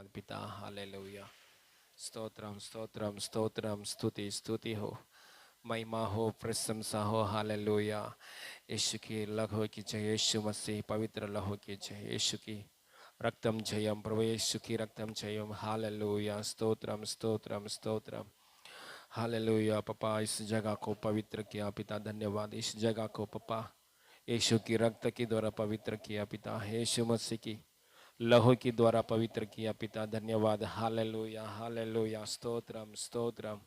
धन्यवाद पिता। हालेलुया। स्तोत्रम स्तोत्रम स्तोत्रम, स्तुति स्तुति हो, महिमा हो, प्रशंसा हो। हालेलुया। यीशु की लहू की जय, यीशु मसीह पवित्र लहू की जय, यीशु की रक्तम जयम, प्रभु यीशु की रक्तम जयम। हालेलुया। स्तोत्रम स्तोत्रम स्तोत्रम। हालेलुया। पापा इस जगह को पवित्र किया पिता, धन्यवाद। इस जगह को पापा यीशु की रक्त के द्वारा पवित्र किया पिता, यीशु मसीह की लहू के द्वारा पवित्र किया पिता, धन्यवाद। Hallelujah hallelujah. स्तोत्रम स्तोत्रम,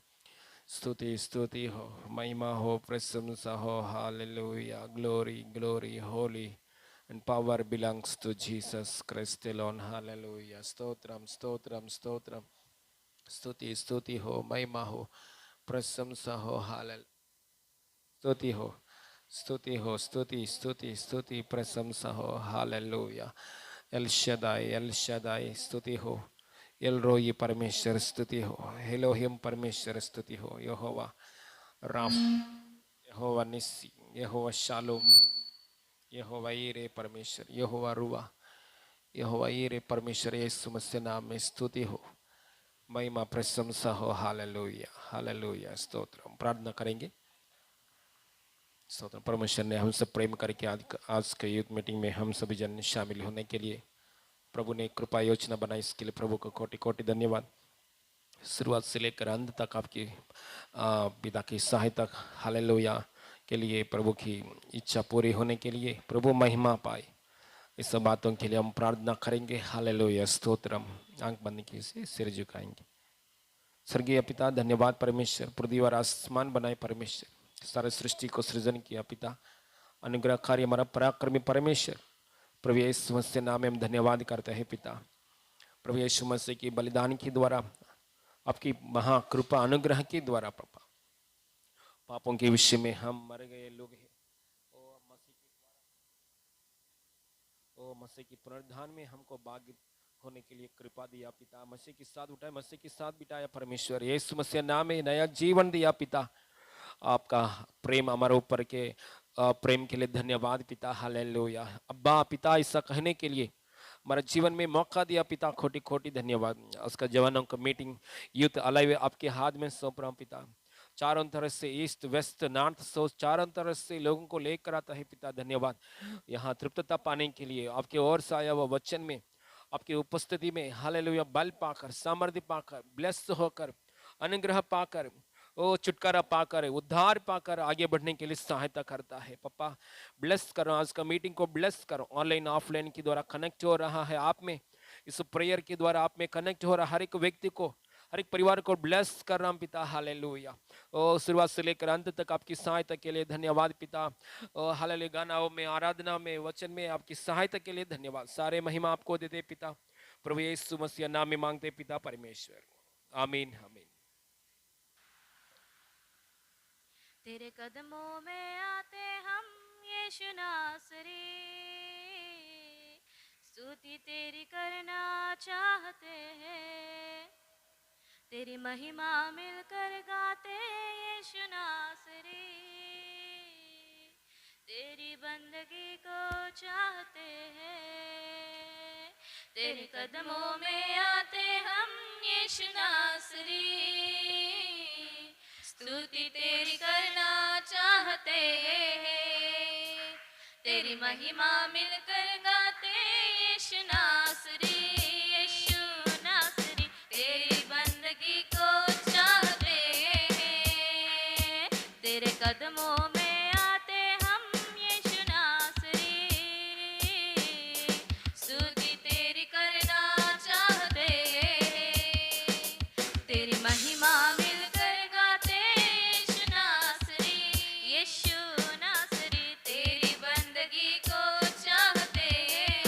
स्तुति स्तुति हो, महिमा हो, प्रशंसा हो। Hallelujah. Glory glory, Holi and power belongs to Jesus Christ alone. Hallelujah. Stotram स्तोत्रम स्तोत्रम, स्तुति स्तुति हो, महिमा हो, प्रशंसा हो। हालेलुया। स्तुति हो, स्तुति हो, स्तुति स्तुति स्तुति, प्रशंसा हो। Hallelujah. L Shaddai, L Shaddai स्तुति हो, एल रोई परमेश्वर स्तुति हो, एलोहिम परमेश्वर स्तुति हो। यहोवा राफ, यहोवा निस्सी, यहोवा शालोम, यहोवा ईरे परमेश्वर, यहोवा रुआ, यहोवा ईरे परमेश्वर। यीशु मसीह नाम में स्तुति हो, महिमा प्रशंसा हो। Hallelujah hallelujah. स्तोत्र। प्रार्थना करेंगे। स्तोत्र। परमेश्वर ने हमसे प्रेम करके आज के यूथ मीटिंग में हम सभी जन शामिल होने के लिए प्रभु ने कृपा योजना बनाई, इसके लिए प्रभु को कोटि कोटि धन्यवाद। शुरुआत से लेकर अंत तक आपकी पिता की सहायता हालेलुया के लिए, प्रभु की इच्छा पूरी होने के लिए प्रभु महिमा पाए, इस सब बातों के लिए हम प्रार्थना करेंगे। हालेलुया। स्तोत्रम। आंख बंद कीजिए, सिर झुकाएंगे। स्वर्गीय पिता, धन्यवाद परमेश्वर, पृथ्वी और आसमान बनाए परमेश्वर, सारे सृष्टि को सृजन किया पिता, अनुग्रहकारी हमारा पराक्रमी परमेश्वर, प्रभु यीशु मसीह नाम में हम धन्यवाद करते हैं पिता। प्रभु यीशु मसीह की बलिदान के द्वारा, आपकी महाकृपा अनुग्रह के द्वारा पापा, पापों के विषय में हम मर गए लोग हैं। ओ मसीह की पुनरुत्थान में हमको भाग्य होने के लिए कृपा दिया पिता। मसीह के साथ उठाए, मसीह के साथ बिताया परमेश्वर, यीशु मसीह नाम में नया जीवन दिया पिता। आपका प्रेम हमारे ऊपर के प्रेम के लिए धन्यवाद पिता। हालेलुया। अब्बा पिता, ऐसा कहने के लिए हमारे जीवन में मौका दिया पिता, खोटी खोटी धन्यवाद। उसका जवानों का मीटिंग यूथ अलाइव आपके हाथ में सौंप रहा हूँ पिता। चारों तरफ से ईस्ट वेस्ट नॉर्थ साउथ चारों तरफ से लोगों को लेकर आता है पिता, धन्यवाद। यहाँ तृप्तता पाने के लिए आपके ओर से आया हुआ वचन में, आपकी उपस्थिति में हालेलुया बल पाकर, सामर्थ्य पाकर, ब्लेस होकर, अनुग्रह पाकर, ओ छुटकारा पाकर, उद्धार पाकर आगे बढ़ने के लिए सहायता करता है। पापा ब्लेस करो, आज का मीटिंग को ब्लेस करो। ऑनलाइन ऑफलाइन के द्वारा कनेक्ट हो रहा है आप में, इस प्रेयर के द्वारा आप में कनेक्ट हो रहा हर एक व्यक्ति को, हर एक परिवार को ब्लेस कर रहा हूं पिता। हालेलुया। ओ शुरुआत से लेकर अंत तक आपकी सहायता के लिए धन्यवाद पिता। ओ हालेलुया। गानाओं में, आराधना में, वचन में आपकी सहायता के लिए धन्यवाद। सारे महिमा आपको देते पिता, प्रभु यीशु मसीह नाम में मांगते पिता परमेश्वर, आमीन आमीन। तेरे कदमों में आते हम यीशु नासरी, स्तुति तेरी करना चाहते हैं, तेरी महिमा मिलकर गाते यीशु नासरी, तेरी बंदगी को चाहते हैं। तेरे कदमों में आते हम यीशु नासरी, स्तुति तेरी करना चाहते हैं, तेरी महिमा मिलकर गाते यीशु नासरी, यीशु नासरी, तेरी बंदगी को चाहते हैं। तेरे कदमों में आते हम यीशु नासरी, स्तुति तेरी करना चाहते हैं, तेरी महिमा यीशु नासरी, तेरी बंदगी को चाहते हैं।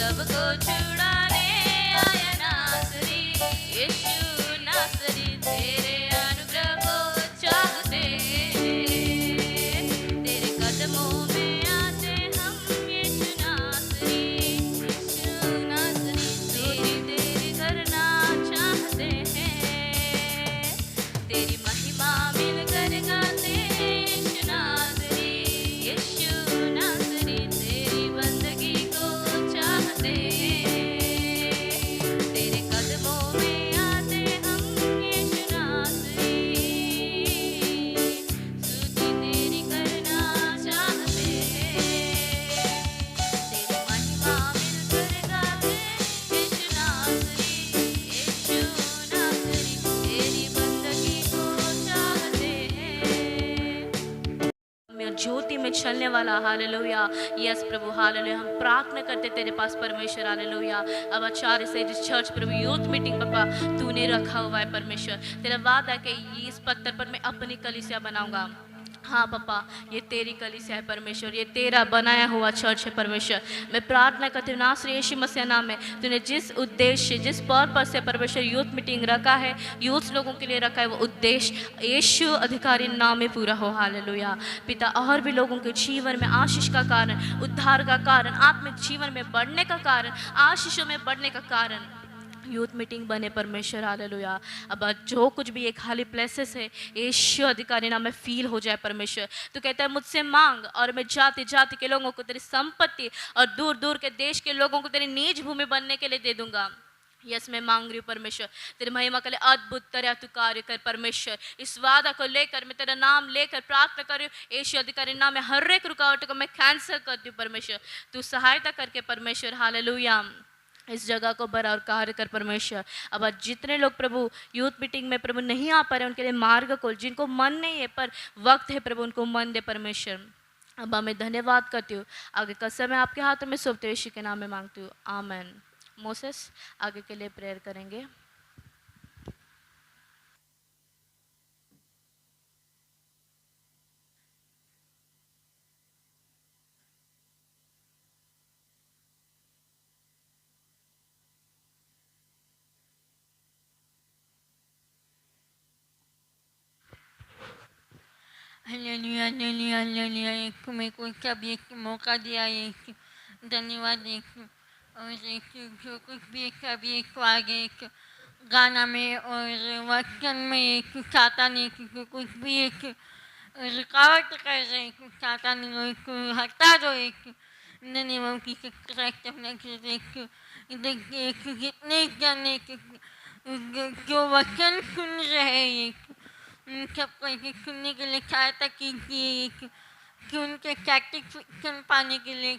सबको छुड़ाने आया नासरी, यीशु नासरी, तेरे अनुग्रह को चाहते हैं, तेरे कदमों में आते हम, यीशु नासरी, तेरी तेरी करना चाहते हैं, तेरी महिमा मिलकर गाते हैं, यीशु नासरी, यीशु नासरी, तेरी बंदगी को चाहते हैं, तेरे कदमों में आते हम, यीशु नासरी, स्तुति तेरी करना चाहते हैं, तेरी महिमा मिलकर गाते हैं, यीशु नासरी, यीशु नासरी, तेरी बंदगी को चाहते हैं। में ज्योति में चलने वाला, हालेलुया, यस प्रभु, हालेलुया, हम प्रार्थना करते तेरे पास परमेश्वर, हालेलुया। अब आचार्य से जिस चर्च प्रभु यूथ मीटिंग पापा तूने रखा हुआ है परमेश्वर, तेरा वादा कि इस पत्थर पर मैं अपनी कलीसिया बनाऊंगा। हाँ पापा, ये तेरी कलीसिया है परमेश्वर, ये तेरा बनाया हुआ चर्च है परमेश्वर। मैं प्रार्थना करती हूँ नासरी यीशु मसीह नाम में, तूने जिस उद्देश्य जिस पर्पस से परमेश्वर यूथ मीटिंग रखा है, यूथ लोगों के लिए रखा है, वो उद्देश्य यीशु अधिकारी नाम में पूरा हो, हालेलुया। पिता, और भी लोगों के जीवन में आशीष का कारण, उद्धार का कारण, आत्मिक जीवन में बढ़ने का कारण, आशीषों में बढ़ने का कारण यूथ मीटिंग बने परमेश्वर, हालेलुया। अब जो कुछ भी ये खाली प्लेसेस है, यीशु अधिकारी नाम में फील हो जाए परमेश्वर। तो कहता है मुझसे मांग और मैं जाति जाति के लोगों को तेरी संपत्ति और दूर दूर के देश के लोगों को तेरी निज भूमि बनने के लिए दे दूंगा। यस, मैं मांग रही हूँ परमेश्वर, तेरी महिमा के लिए अद्भुत तरह तू कार्य कर परमेश्वर। इस वादा को लेकर मैं तेरा नाम लेकर प्रार्थना कर रही हूँ, यीशु अधिकारी नाम में हर एक रुकावट को मैं कैंसिल करती हूँ परमेश्वर। तू सहायता करके परमेश्वर, हालेलुया, इस जगह को बड़ा और कार्य कर परमेश्वर। अब आज जितने लोग प्रभु यूथ मीटिंग में प्रभु नहीं आ पा रहे, उनके लिए मार्ग खोल, जिनको मन नहीं है पर वक्त है प्रभु उनको मन दे परमेश्वर। अब मैं धन्यवाद करती हूँ, आगे का समय आपके हाथों में सौंपते हुए यीशु के नाम में मांगती हूँ, आमेन। मोसेस आगे के लिए प्रेयर करेंगे। Hallelujah, hallelujah, hallelujah. एक मेरे को कभी एक मौका दिया, एक धन्यवाद, एक और एक जो कुछ भी कभी एक आगे एक गाना में और वचन में एक चाहता नहीं कि कुछ भी एक रुकावट कर रहे, चाहता नहीं एक हटा दो, एक धन्यवाद की एक कितने जने जो वचन सुन रहे एक सबको एक सुनने के लिए सहायता कीजिए, कि उनके सर्टिफिकेशन पाने के लिए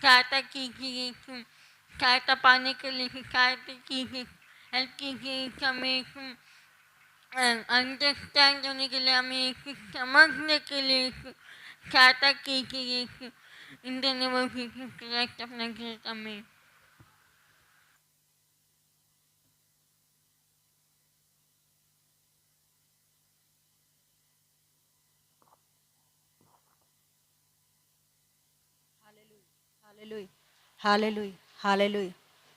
सहायता कीजिए, सहायता पाने के लिए सहायता कीजिए, हेल्प कीजिए, हमें अंडरस्टैंड होने के लिए, हमें समझने के लिए सहायता कीजिए, इन दोनों करेक्ट अपना घर में। Hallelujah. Hallelujah. Hallelujah.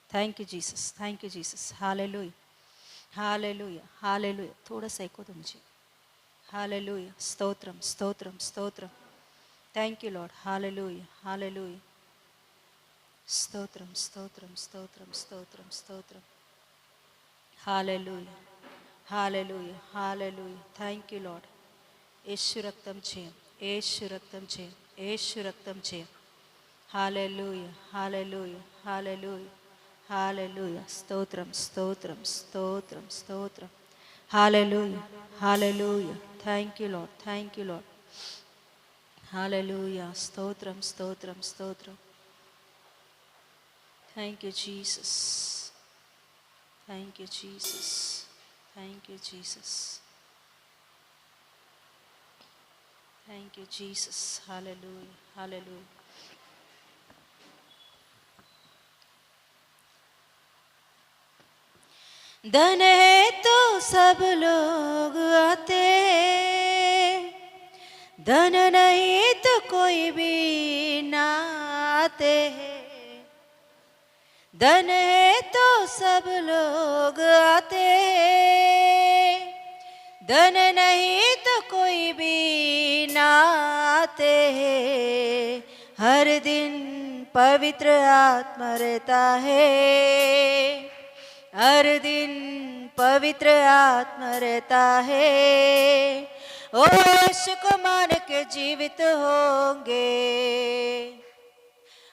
Thank you, Jesus. Thank you, Jesus. Hallelujah. Hallelujah. Hallelujah. थोड़ा सा एको दो मुझे. Hallelujah. स्तोत्रम, स्तोत्रम, stotram. Thank you, Lord. Hallelujah. Hallelujah. Stotram, स्तोत्रम, स्तोत्रम, स्तोत्रम, stotram. Hallelujah. Hallelujah. Hallelujah. Thank you, Lord. యేసు రక్తం చేయం, యేసు రక్తం చేయం, యేసు రక్తం చేయం. Hallelujah, hallelujah, hallelujah, hallelujah. Stotram, stotram, stotram, stotram. Hallelujah, hallelujah. Thank you, Lord. Thank you, Lord. Hallelujah. Stotram, stotram, stotram. Thank you, Jesus. Thank you, Jesus. Thank you, Jesus. Thank you, Jesus. Hallelujah, hallelujah. धन है तो सब लोग आते, धन नहीं तो कोई भी ना आते। धन है तो सब लोग आते हैं, धन नहीं तो कोई भी ना आते हैं। हर दिन पवित्र आत्मा रहता है, हर दिन पवित्र आत्मा रहता है। ओ यीशु को मान के जीवित होंगे,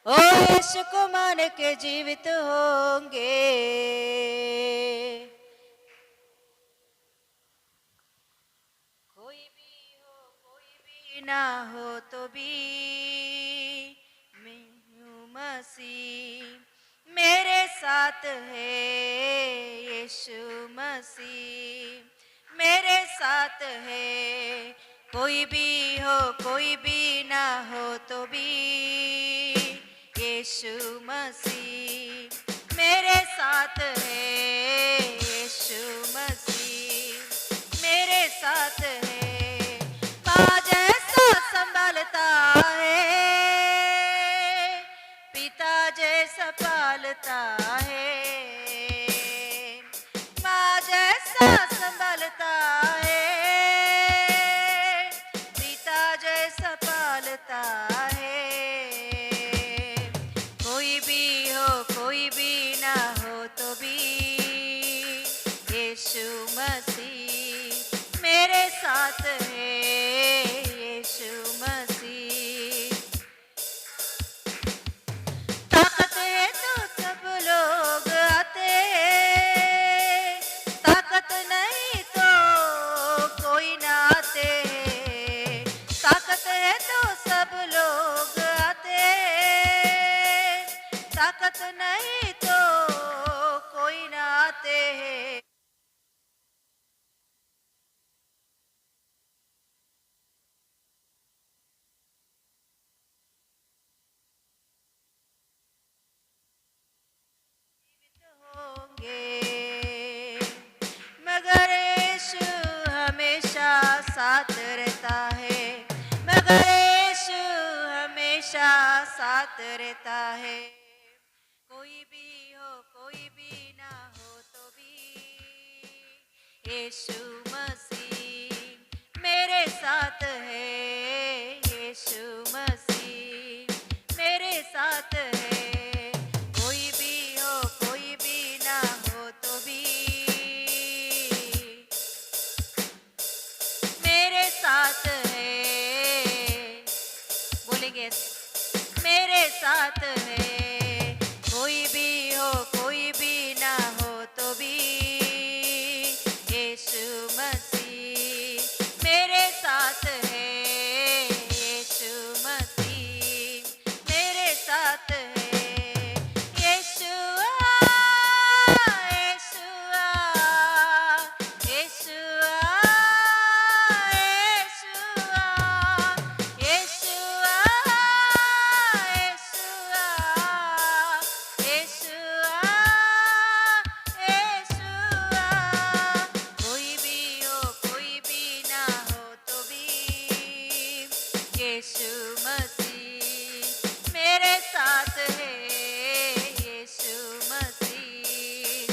ओ यीशु को मान के जीवित होंगे। कोई भी ना हो तो भी मैं हूँ मसीह, मेरे साथ है यीशु मसीह, मेरे साथ है। कोई भी ना हो तो भी यीशु मसीह मेरे साथ है, यीशु मसीह मेरे साथ है। माँ जैसा संभालता है, पिता जैसा पालता है, माँ जैसा संभालता है, पिता जैसा पालता है। कोई भी ना हो तो भी यीशु मसीह मेरे साथ है, यीशु मसीह। ताकत है तो सब लोग आते हैं, ताकत नहीं तो कोई ना आते हैं। ताकत है तो सब लोग आते हैं, ताकत नहीं तो कोई ना आते हैं। होंगे मगर यीशु हमेशा साथ रहता है, मगर यीशु हमेशा साथ रहता है। कोई भी ना हो तो भी यीशु मसीह मेरे साथ है, यीशु मसीह मेरे साथ है। कोई भी ना हो तो भी मेरे साथ है, बोलेंगे मेरे साथ है। कोई भी ना हो तो भी यीशु मसीह मेरे साथ है, यीशु मसीह मेरे साथ है। यीशुआ यीशुआ यीशुआ यीशुआ यीशुआ यीशुआ यीशुआ। कोई भी ना हो तो भी यीशु मसीह मेरे साथ है, यीशु मसीह।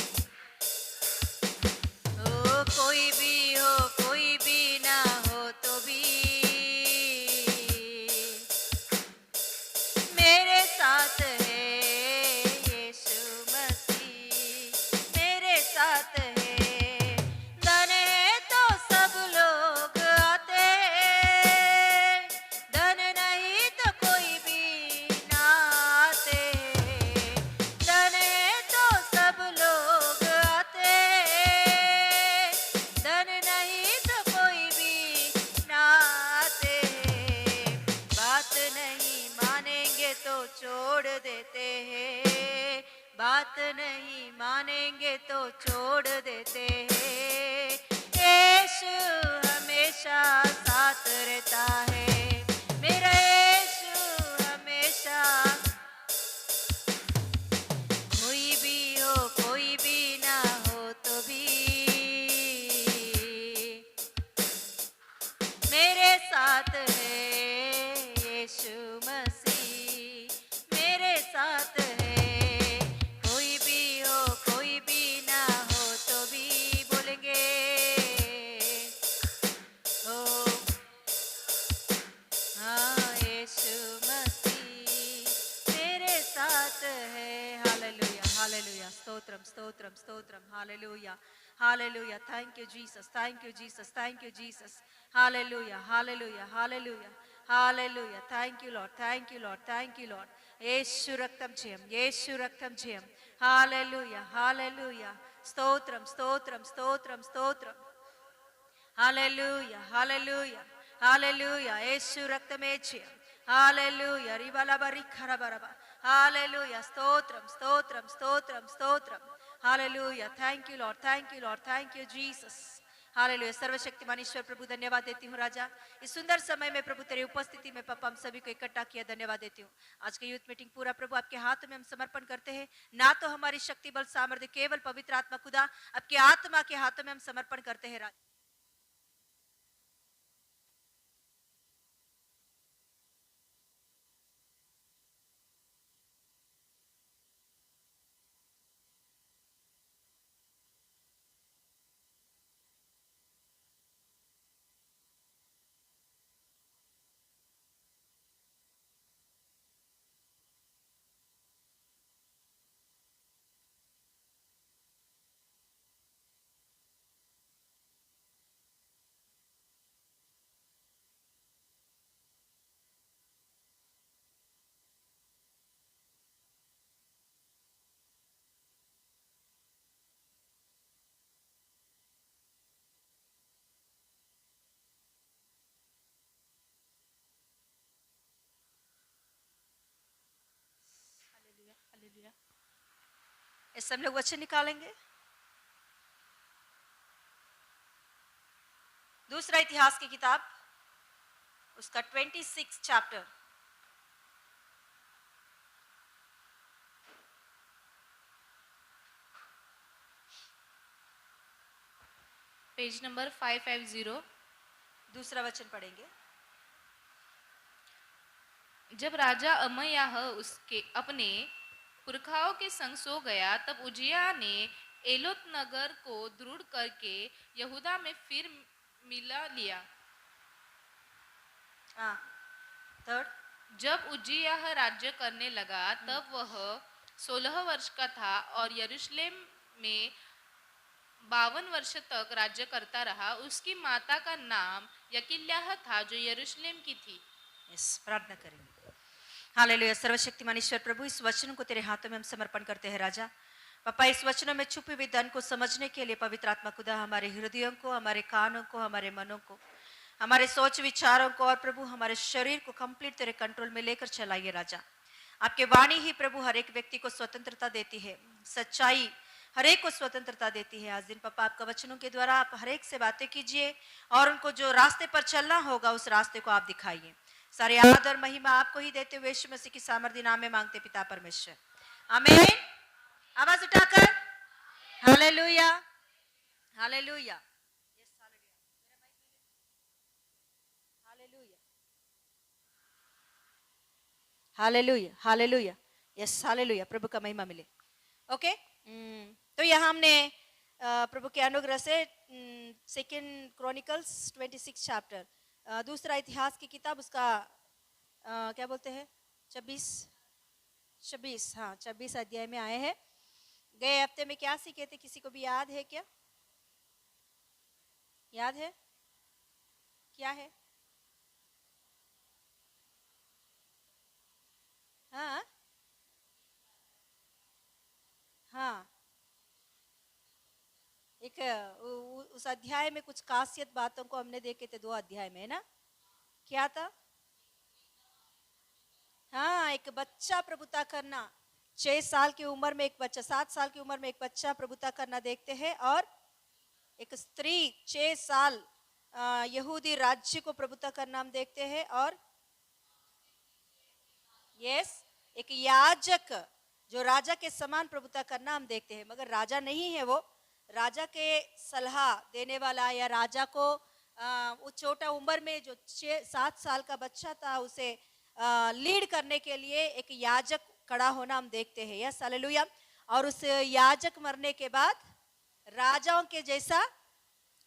ओ कोई भी ना हो तो भी मेरे साथ है, यीशु मसीह मेरे साथ है। धन है तो सब लोग आते हैं, धन नहीं तो कोई भी ना आते हैं। धन है तो सब लोग आते हैं, धन नहीं तो कोई भी ना आते हैं। बात नहीं मानेंगे तो छोड़ देते हैं, बात नहीं मानेंगे तो छोड़ देते हैं। यीशु हमेशा साथ रहता है, मेरा यीशु हमेशा। कोई भी ना हो तो भी मेरे साथ है, यीशु मसीह मेरे साथ है। कोई साथ है। हालेलुया हालेलुया, स्तोत्रम स्तोत्रम स्तोत्रम, hallelujah hallelujah. Thank you Jesus, thank you Jesus, thank you Jesus. Hallelujah hallelujah hallelujah hallelujah. Thank you Lord, thank you Lord, thank you Lord. Yesu రక్తం జయం, యేసు రక్తం జయం। हालेलुया हालेलुया, స్తోత్రం స్తోత్రం స్తోత్రం స్తోత్రం। हालेलुया हालेलुया हालेलुया, యేసు రక్తమే జయం। हालेलुया रिबलबरी खरबरबा। हालेलुया, స్తోత్రం స్తోత్రం స్తోత్రం స్తోత్రం। Hallelujah, thank you Lord, thank you Lord, thank you Jesus. Hallelujah, सर्वशक्तिमान ईश्वर प्रभु धन्यवाद देती हूँ राजा, इस सुंदर समय में प्रभु तेरी उपस्थिति में पापा हम सभी को इकट्ठा किया, धन्यवाद देती हूँ। आज के यूथ मीटिंग पूरा प्रभु आपके हाथ में हम समर्पण करते हैं, ना तो हमारी शक्ति बल सामर्थ्य, केवल पवित्र आत्मा खुदा आपकी आत्मा के हाथों में हम समर्पण करते हैं राजा। हालेलुया। इस सब लोग वचन निकालेंगे। दूसरा इतिहास की किताब, उसका 26 चैप्टर। Page number 550। दूसरा वचन पढ़ेंगे। जब राजा अमयाह उसके अपने पुरखाओं के संग सो गया, तब उजिया ने एलोत नगर को दृढ़ करके यहूदा में फिर मिला लिया। हाँ, थर्ड। जब उजियाह राज्य करने लगा, तब वह 16 वर्ष का था और यरूशलेम में 52 वर्ष तक राज्य करता रहा। उसकी माता का नाम यकिल्याह था, जो यरूशलेम की थी। यस, प्रार्थना करेंगे। हालेलुया, सर्वशक्तिमान ईश्वर प्रभु, इस वचन को तेरे हाथों में हम समर्पण करते हैं राजा। पापा, इस वचनों में छुपी हुई धन को समझने के लिए पवित्र आत्मा खुदा हमारे हृदयों को, हमारे कानों को, हमारे मनों को, हमारे सोच विचारों को और प्रभु हमारे शरीर को कंप्लीट तेरे कंट्रोल में लेकर चलाइए राजा। आपके वाणी ही प्रभु हर एक व्यक्ति को स्वतंत्रता देती है, सच्चाई हर एक को स्वतंत्रता देती है। आज दिन पापा आपका वचनों के द्वारा आप हर एक से बातें कीजिए और उनको जो रास्ते पर चलना होगा उस रास्ते को आप दिखाइए। सारे आदर महिमा आपको ही देते हुए यीशु मसीह की सामर्थ्य नाम में मांगते पिता परमेश्वर, आमीन। आवाज उठाकर hallelujah hallelujah. Hallelujah hallelujah, yes hallelujah, प्रभु का महिमा मिले। ओके, तो यहाँ हमने प्रभु के अनुग्रह से सेकंड क्रॉनिकल्स 26 चैप्टर, दूसरा इतिहास की किताब, उसका क्या बोलते हैं 26, हाँ 26 अध्याय में आए हैं। गए हफ्ते में क्या सीखे थे, किसी को भी याद है क्या? याद है क्या है? हाँ हाँ, एक उस अध्याय में कुछ खासियत बातों को हमने देखे थे, 2 अध्याय में, है ना? क्या था? हाँ, एक बच्चा प्रभुता करना, 6 साल की उम्र में एक बच्चा, 7 साल की उम्र में एक बच्चा प्रभुता करना देखते हैं, और एक स्त्री 6 साल यहूदी राज्य को प्रभुता करना हम देखते हैं, और यस, एक याजक जो राजा के समान प्रभुता करना हम देखते हैं, मगर राजा नहीं है वो, राजा के सलाह देने वाला, या राजा को वो छोटा उम्र में जो 7 साल का बच्चा था उसे लीड करने के लिए एक याजक खड़ा होना हम देखते हैं। Yes hallelujah. और उस याजक मरने के बाद राजाओं के जैसा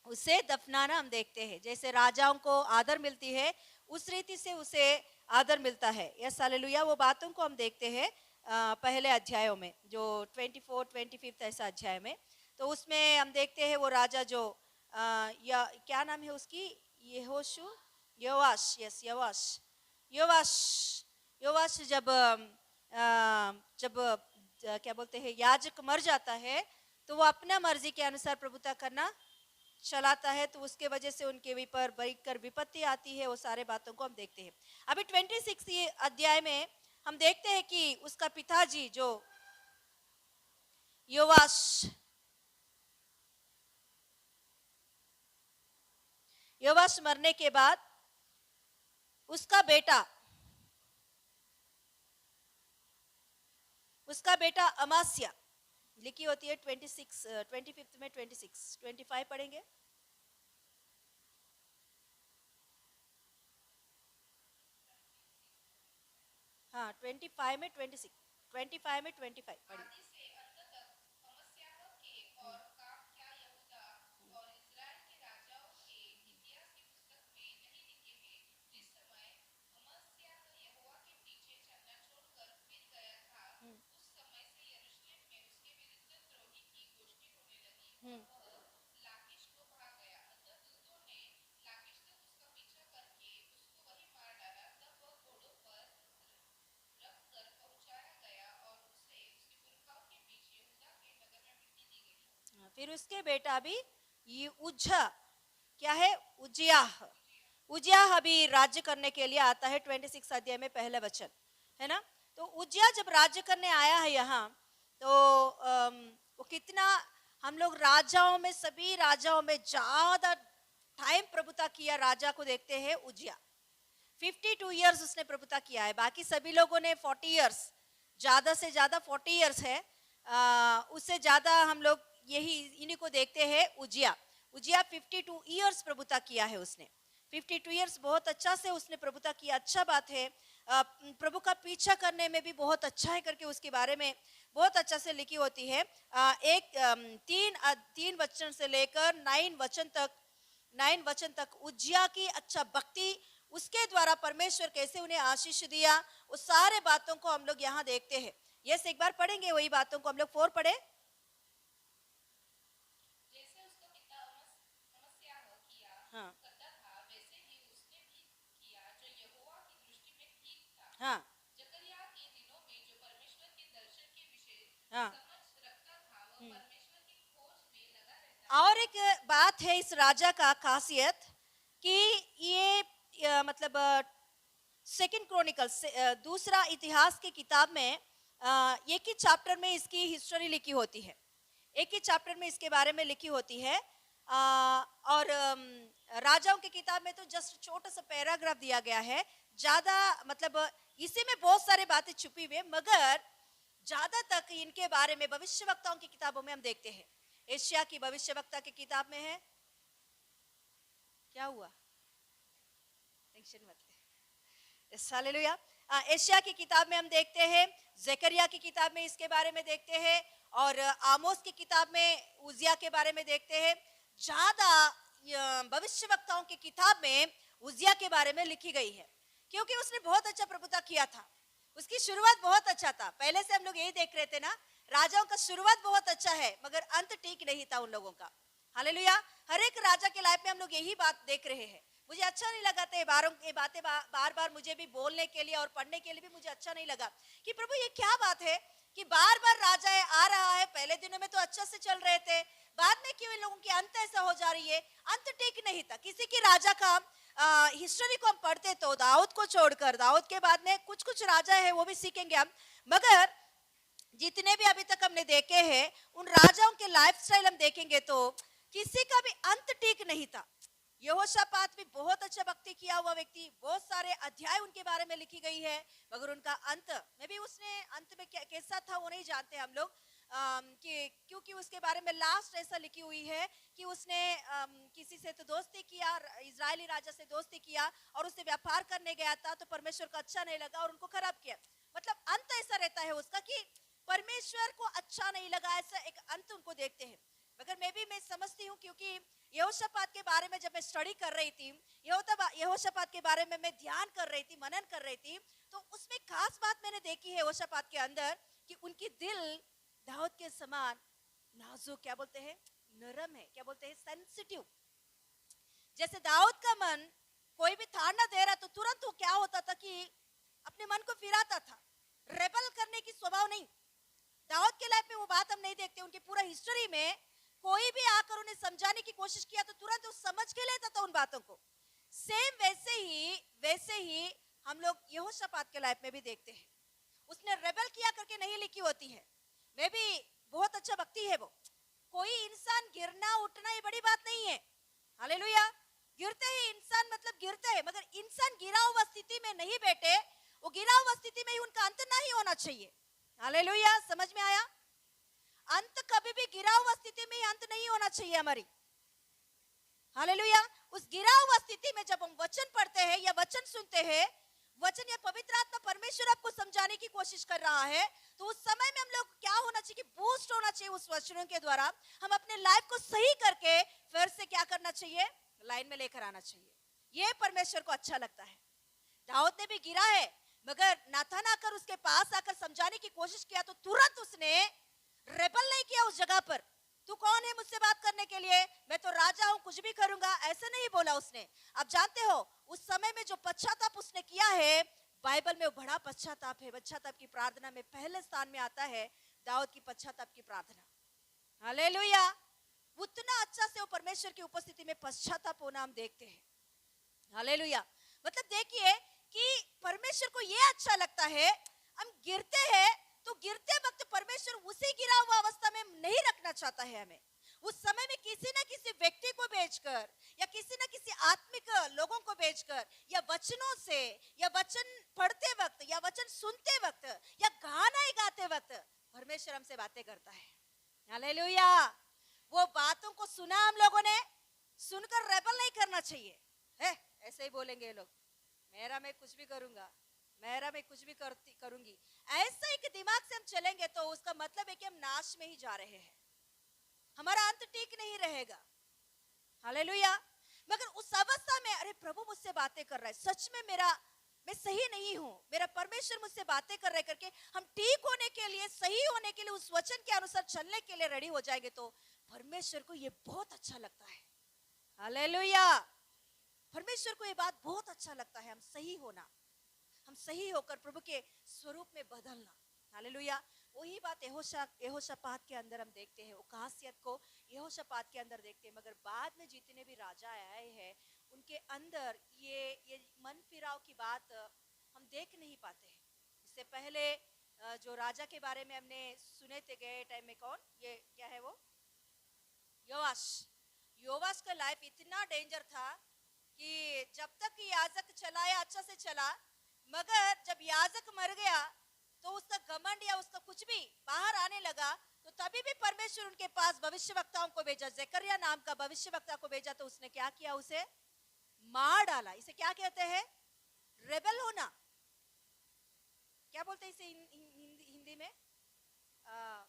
उसे दफनाना हम देखते हैं, जैसे राजाओं को आदर मिलती है उस रीति से उसे आदर मिलता है। यस हालेलुया, वो बातों को हम देखते हैं पहले अध्यायों में, जो 24 25 ऐसा अध्याय में, तो उसमें हम देखते हैं वो राजा जो या क्या नाम है उसकी, यहोशू, योवाश, यस योवाश, योवाश, योवाश जब क्या बोलते हैं याजक मर जाता है तो वो अपना मर्जी के अनुसार प्रभुता करना चलाता है, तो उसके वजह से उनके ऊपर भयंकर विपत्ति आती है। वो सारे बातों को हम देखते हैं। अभी 26 अध्याय में हम देखते हैं कि उसका पिताजी जो योवाश, योवाश मरने के बाद उसका बेटा अमास्या, लिखी होती है 26 25 में 26 25 पढ़ेंगे। हाँ 25 में 26, 25 में 25 पढ़िए। हम्म, फिर उसके बेटा भी ये उज्जा, क्या है, उजियाह, उजियाह अभी राज्य करने के लिए आता है 26 अध्याय में पहला वचन है ना। तो उजिया जब राज्य करने आया है यहाँ, तो वो कितना, हम लोग राजाओं में, सभी राजाओं में ज्यादा टाइम प्रभुता किया राजा को देखते हैं उजिया। 52 इयर्स उसने प्रभुता किया है, बाकी सभी लोगों ने 40 इयर्स, ज्यादा से ज्यादा 40 इयर्स है। उससे ज्यादा हम लोग यही इन्हीं को देखते हैं उजिया। उजिया 52 इयर्स प्रभुता किया है उसने। 52 इयर्स बहुत अच्छा से उसने प्रभुता किया, अच्छा बात है। प्रभु का पीछा करने में भी बहुत अच्छा है करके उसके बारे में बहुत अच्छा से लिखी होती है। तीन वचन से लेकर 9 वचन तक उज्जिया की अच्छा भक्ति, उसके द्वारा परमेश्वर कैसे उन्हें आशीष दिया, उस सारे बातों को हम लोग यहाँ देखते हैं। यस, एक बार पढ़ेंगे वही बातों को, हम लोग 4 पढ़े। हाँ हाँ हाँ। और एक बात है इस राजा का खासियत कि ये मतलब सेकंड क्रॉनिकल्स, दूसरा इतिहास की किताब में एक ही चैप्टर में इसकी हिस्ट्री लिखी होती है, एक ही चैप्टर में इसके बारे में लिखी होती है। और राजाओं की किताब में तो जस्ट छोटा सा पैराग्राफ दिया गया है, ज्यादा मतलब इसी में बहुत सारे बातें छुपी हुई है, मगर ज्यादा तक इनके बारे में भविष्यवक्ताओं की किताबों में हम देखते हैं। एशिया की भविष्यवक्ता की किताब में है, क्या हुआ, टेंशन मत ले, हालेलुया। एशिया की किताब में हम देखते हैं, जकरिया की किताब में इसके बारे में देखते हैं, और आमोस की किताब में उजिया के बारे में देखते हैं। ज्यादा भविष्यवक्ताओं की किताब में उजिया के बारे में लिखी गई है, क्योंकि उसने बहुत अच्छा प्रभुता किया था। उसकी शुरुआत बहुत अच्छा था, पहले से हम लोग यही देख रहे थे ना, राजाओं का शुरुआत बहुत अच्छा है मगर अंत ठीक नहीं था उन लोगों का। हालेलुया। हर एक राजा के लाइफ में हम लोग यही बात देख रहे हैं। मुझे अच्छा नहीं लगा था ये बातें बार बार मुझे भी बोलने के लिए और पढ़ने के लिए भी मुझे अच्छा नहीं लगा कि प्रभु ये क्या बात है कि बार बार राजा आ रहा है। पहले दिनों में तो अच्छा से चल रहे थे, बाद में क्यों इन लोगों की अंत ऐसा हो जा रही है, अंत ठीक नहीं था किसी की राजा का। हिस्ट्री को हम पढ़ते तो दाऊद को छोड़कर, दाऊद के बाद में कुछ कुछ राजा है वो भी सीखेंगे हम, मगर जितने भी अभी तक हमने देखे हैं उन राजाओं के लाइफस्टाइल हम देखेंगे तो किसी का भी अंत ठीक नहीं था। यहोशापात भी बहुत अच्छा भक्ति किया हुआ व्यक्ति, बहुत सारे अध्याय उनके बारे में लिखी गई है, मगर उनका अंत में भी उसने अंत में कैसा था वो नहीं जानते हम लोग। कि क्योंकि उसके बारे में लास्ट ऐसा लिखी हुई है कि उसने किसी से तो दोस्ती किया, इजरायली राजा से दोस्ती किया और उससे व्यापार करने गया था, तो परमेश्वर को अच्छा नहीं लगा और उनको खराब किया। मतलब अंत ऐसा रहता है उसका कि परमेश्वर को अच्छा नहीं लगा, ऐसा एक अंत उनको देखते हैं। मगर मैं समझती हूँ क्योंकि यहोशापात के बारे में जब मैं स्टडी कर रही थी, यहोशापात के बारे में मैं ध्यान कर रही थी, मनन कर रही थी, तो उसमें खास बात मैंने देखी है यहोशापात के अंदर कि उनकी दिल दाऊद के समान नाजुक, क्या बोलते हैं, नरम है, क्या बोलते हैं, सेंसिटिव। जैसे दाऊद का मन कोई भी ताड़ना दे रहा तो तुरंत वो क्या होता था कि अपने मन को फिराता था, रेबल करने की स्वभाव नहीं। दाऊद के लाइफ में वो बात हम नहीं देखते। उनकी पूरा हिस्ट्री में कोई भी आकर उन्हें समझाने की कोशिश किया तो तुरंत वो समझ के लेता था उन बातों को। सेम वैसे ही हम लोग यहोशापात के लाइफ में भी देखते हैं। उसने रेबल किया करके नहीं लिखी होती है, वे भी बहुत अच्छा भक्ति है वो। कोई इंसान गिरना उठना ये बड़ी बात नहीं है, हालेलुया। गिरते ही इंसान मतलब गिरते हैं, मगर इंसान गिरा हुआ स्थिति में नहीं बैठे, वो गिरा हुआ स्थिति में ही उनका अंत नहीं होना चाहिए, हालेलुया। समझ में आया? अंत कभी भी गिरा हुआ स्थिति में ही अंत नहीं होना चाहिए हमारी, हालेलुया। उस गिरा हुआ स्थिति में जब हम वचन पढ़ते हैं या वचन सुनते हैं, वचन या पवित्र आत्मा परमेश्वर आपको समझाने की कोशिश कर रहा है, तो उस समय में हम लोग क्या होना चाहिए कि बूस्ट होना चाहिए उस वचनों के द्वारा। हम अपने लाइफ को सही करके फिर से क्या करना चाहिए, लाइन में लेकर आना चाहिए। ये परमेश्वर को अच्छा लगता है। दाऊद ने भी गिरा है, मगर नाथान आकर उसके पास आकर समझाने की कोशिश किया तो तुरंत उसने रेबल नहीं किया उस जगह पर। तू कौन है मुझसे बात करने के लिए, मैं तो राजा हूं, कुछ भी करूंगा, ऐसे नहीं बोला उसने। अब जानते हो उस समय में जो पश्चाताप उसने किया है, बाइबल में वो बड़ा पश्चाताप है। पश्चाताप की प्रार्थना में पहले स्थान में आता है दाऊद की पश्चाताप की प्रार्थना, हालेलुया। उतना अच्छा से वो परमेश्वर की उपस्थिति में पश्चाताप होना हम देखते हैं, हालेलुया। मतलब देखिए कि परमेश्वर को ये अच्छा लगता है, हम गिरते हैं तो गिरते वक्त परमेश्वर उसी गिरा हुआ अवस्था में नहीं रखना चाहता है हमें। उस समय में किसी न किसी व्यक्ति को भेजकर या किसी न किसी आत्मिक लोगों को भेजकर या वचनों से या वचन पढ़ते वक्त या वचन सुनते वक्त या गाना गाते वक्त परमेश्वर हमसे बातें करता है, हालेलुया। वो बातों को सुना हम लोगों ने, सुनकर रेबल नहीं करना चाहिए है। ऐसे ही बोलेंगे ये लोग, मेरा मैं कुछ भी करूंगा, मेरा मैं कुछ भी करूंगी। ऐसा एक दिमाग से हम चलेंगे तो उसका मतलब है कि हम नाश में ही जा रहे हैं, हमारा अंत ठीक नहीं रहेगा, हालेलुया। मगर उस अवस्था में अरे प्रभु मुझसे बातें कर रहा है, सच में मैं सही नहीं हूं, मेरा परमेश्वर मुझसे बातें कर रहे करके हम ठीक होने के लिए, सही होने के लिए, उस वचन के अनुसार चलने के लिए रेडी हो जाएंगे तो परमेश्वर को ये बहुत अच्छा लगता है, हालेलुया। परमेश्वर को ये बात बहुत अच्छा लगता है, हम सही होना, हम सही होकर प्रभु के स्वरूप में बदलना, हालेलुया। वही बात यहोशापात के अंदर हम देखते हैं, वो खासियत को यहोशापात के अंदर देखते हैं। मगर बाद में जितने भी राजा आए हैं उनके अंदर ये मन फिराव की बात हम देख नहीं पाते हैं। इससे पहले जो राजा के बारे में हमने सुने थे गए टाइम में, कौन, ये क्या है वो, योवाश का लाइफ इतना डेंजर था कि जब तक याजक चलाया अच्छा से चला, मगर जब याजक मर गया तो उसका घमंड या उसका कुछ भी बाहर आने लगा, तो तभी भी परमेश्वर उनके पास भविष्यवक्ताओं को भेजा, जकरिया नाम का भविष्यवक्ता को भेजा। तो उसने क्या किया, उसे मार डाला। इसे क्या कहते हैं, रेबल होना। क्या बोलते हैं इसे हिंदी में, हाँ,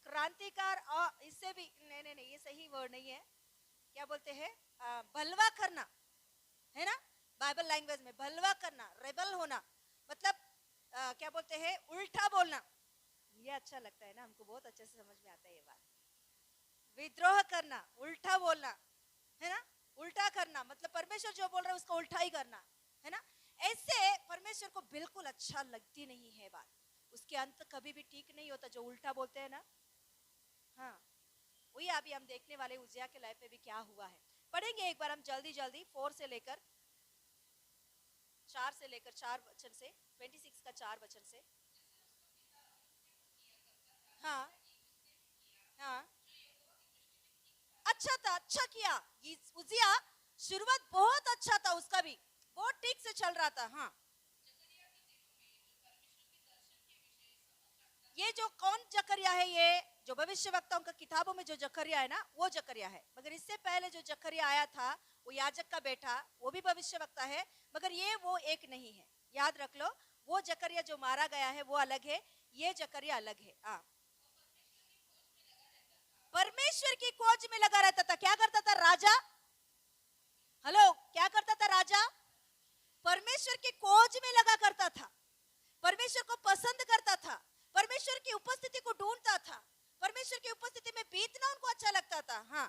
क्रांतिकार, और इससे भी नहीं, ये सही वर्ड नहीं है। क्या बोलते हैं, बलवा करना है ना, बाइबल लैंग्वेज में बलवा करना, रेबल होना, मतलब क्या बोलते हैं, उल्टा बोलना। ये अच्छा लगता है ना, हमको बहुत अच्छे से समझ में आता है ये बात। विद्रोह करना, उल्टा बोलना है ना, उल्टा करना मतलब परमेश्वर जो बोल रहा है उसका उल्टा ही करना है ना। ऐसे परमेश्वर को बिल्कुल अच्छा लगती नहीं है बात, उसके अंत कभी भी ठीक नहीं होता जो उल्टा बोलते हैं ना। हाँ, वही अभी हम देखने वाले उजिया के लाइफ में भी क्या हुआ है। पढ़ेंगे एक बार हम जल्दी 4 से लेकर 4 वचन से, 26 का 4 वचन से। हाँ हाँ, अच्छा था, अच्छा किया उजिया, शुरुआत बहुत अच्छा था, उसका भी बहुत ठीक से चल रहा था। हाँ, ये जो कौन जकरिया है, ये जो भविष्यवक्ताओं का किताबों में जो जकरिया है ना, वो जकरिया है। मगर इससे पहले जो जकरिया आया था वो याजक का बेटा, वो भी भविष्यवक्ता है, मगर ये वो एक नहीं है, याद रख लो। वो जकरिया जो मारा गया है वो अलग है, ये जकरिया अलग है। हाँ, परमेश्वर की खोज में लगा रहता था। क्या करता था राजा? हेलो, क्या करता था राजा? परमेश्वर की खोज में लगा करता था, परमेश्वर को पसंद करता था, परमेश्वर की उपस्थिति को ढूंढता था, परमेश्वर की उपस्थिति में बीतना उनको अच्छा लगता था। हाँ,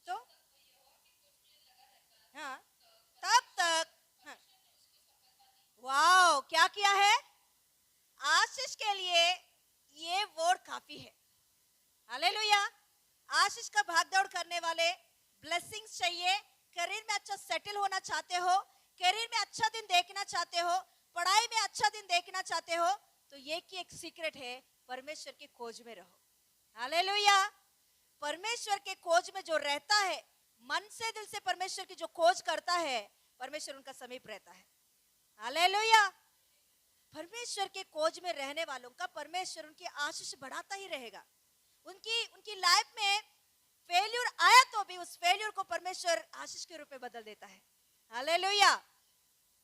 तो हाँ, तब तक हाँ, वाओ, क्या किया है? आशीष के लिए ये वर्ड काफी है। हालेलुया। आशीष का भागदौड़ करने वाले, ब्लेसिंग्स चाहिए, करियर में अच्छा सेटल होना चाहते हो, करियर में अच्छा दिन देखना चाहते हो, पढ़ाई में अच्छा दिन देखना चाहते हो, तो ये की एक सीक्रेट है, परमेश्वर की खोज में रहो। हालेलुया। परमेश्वर के खोज में जो रहता है, मन से दिल से परमेश्वर की जो खोज करता है, परमेश्वर उनका समीप रहता है। हालेलुया। परमेश्वर के खोज में रहने वालों का परमेश्वर उनकी आशीष बढ़ाता ही रहेगा। उनकी उनकी लाइफ में फेल्यूर आया तो भी उस फेल्यूर को परमेश्वर आशीष के रूप में बदल देता है। हालेलुया।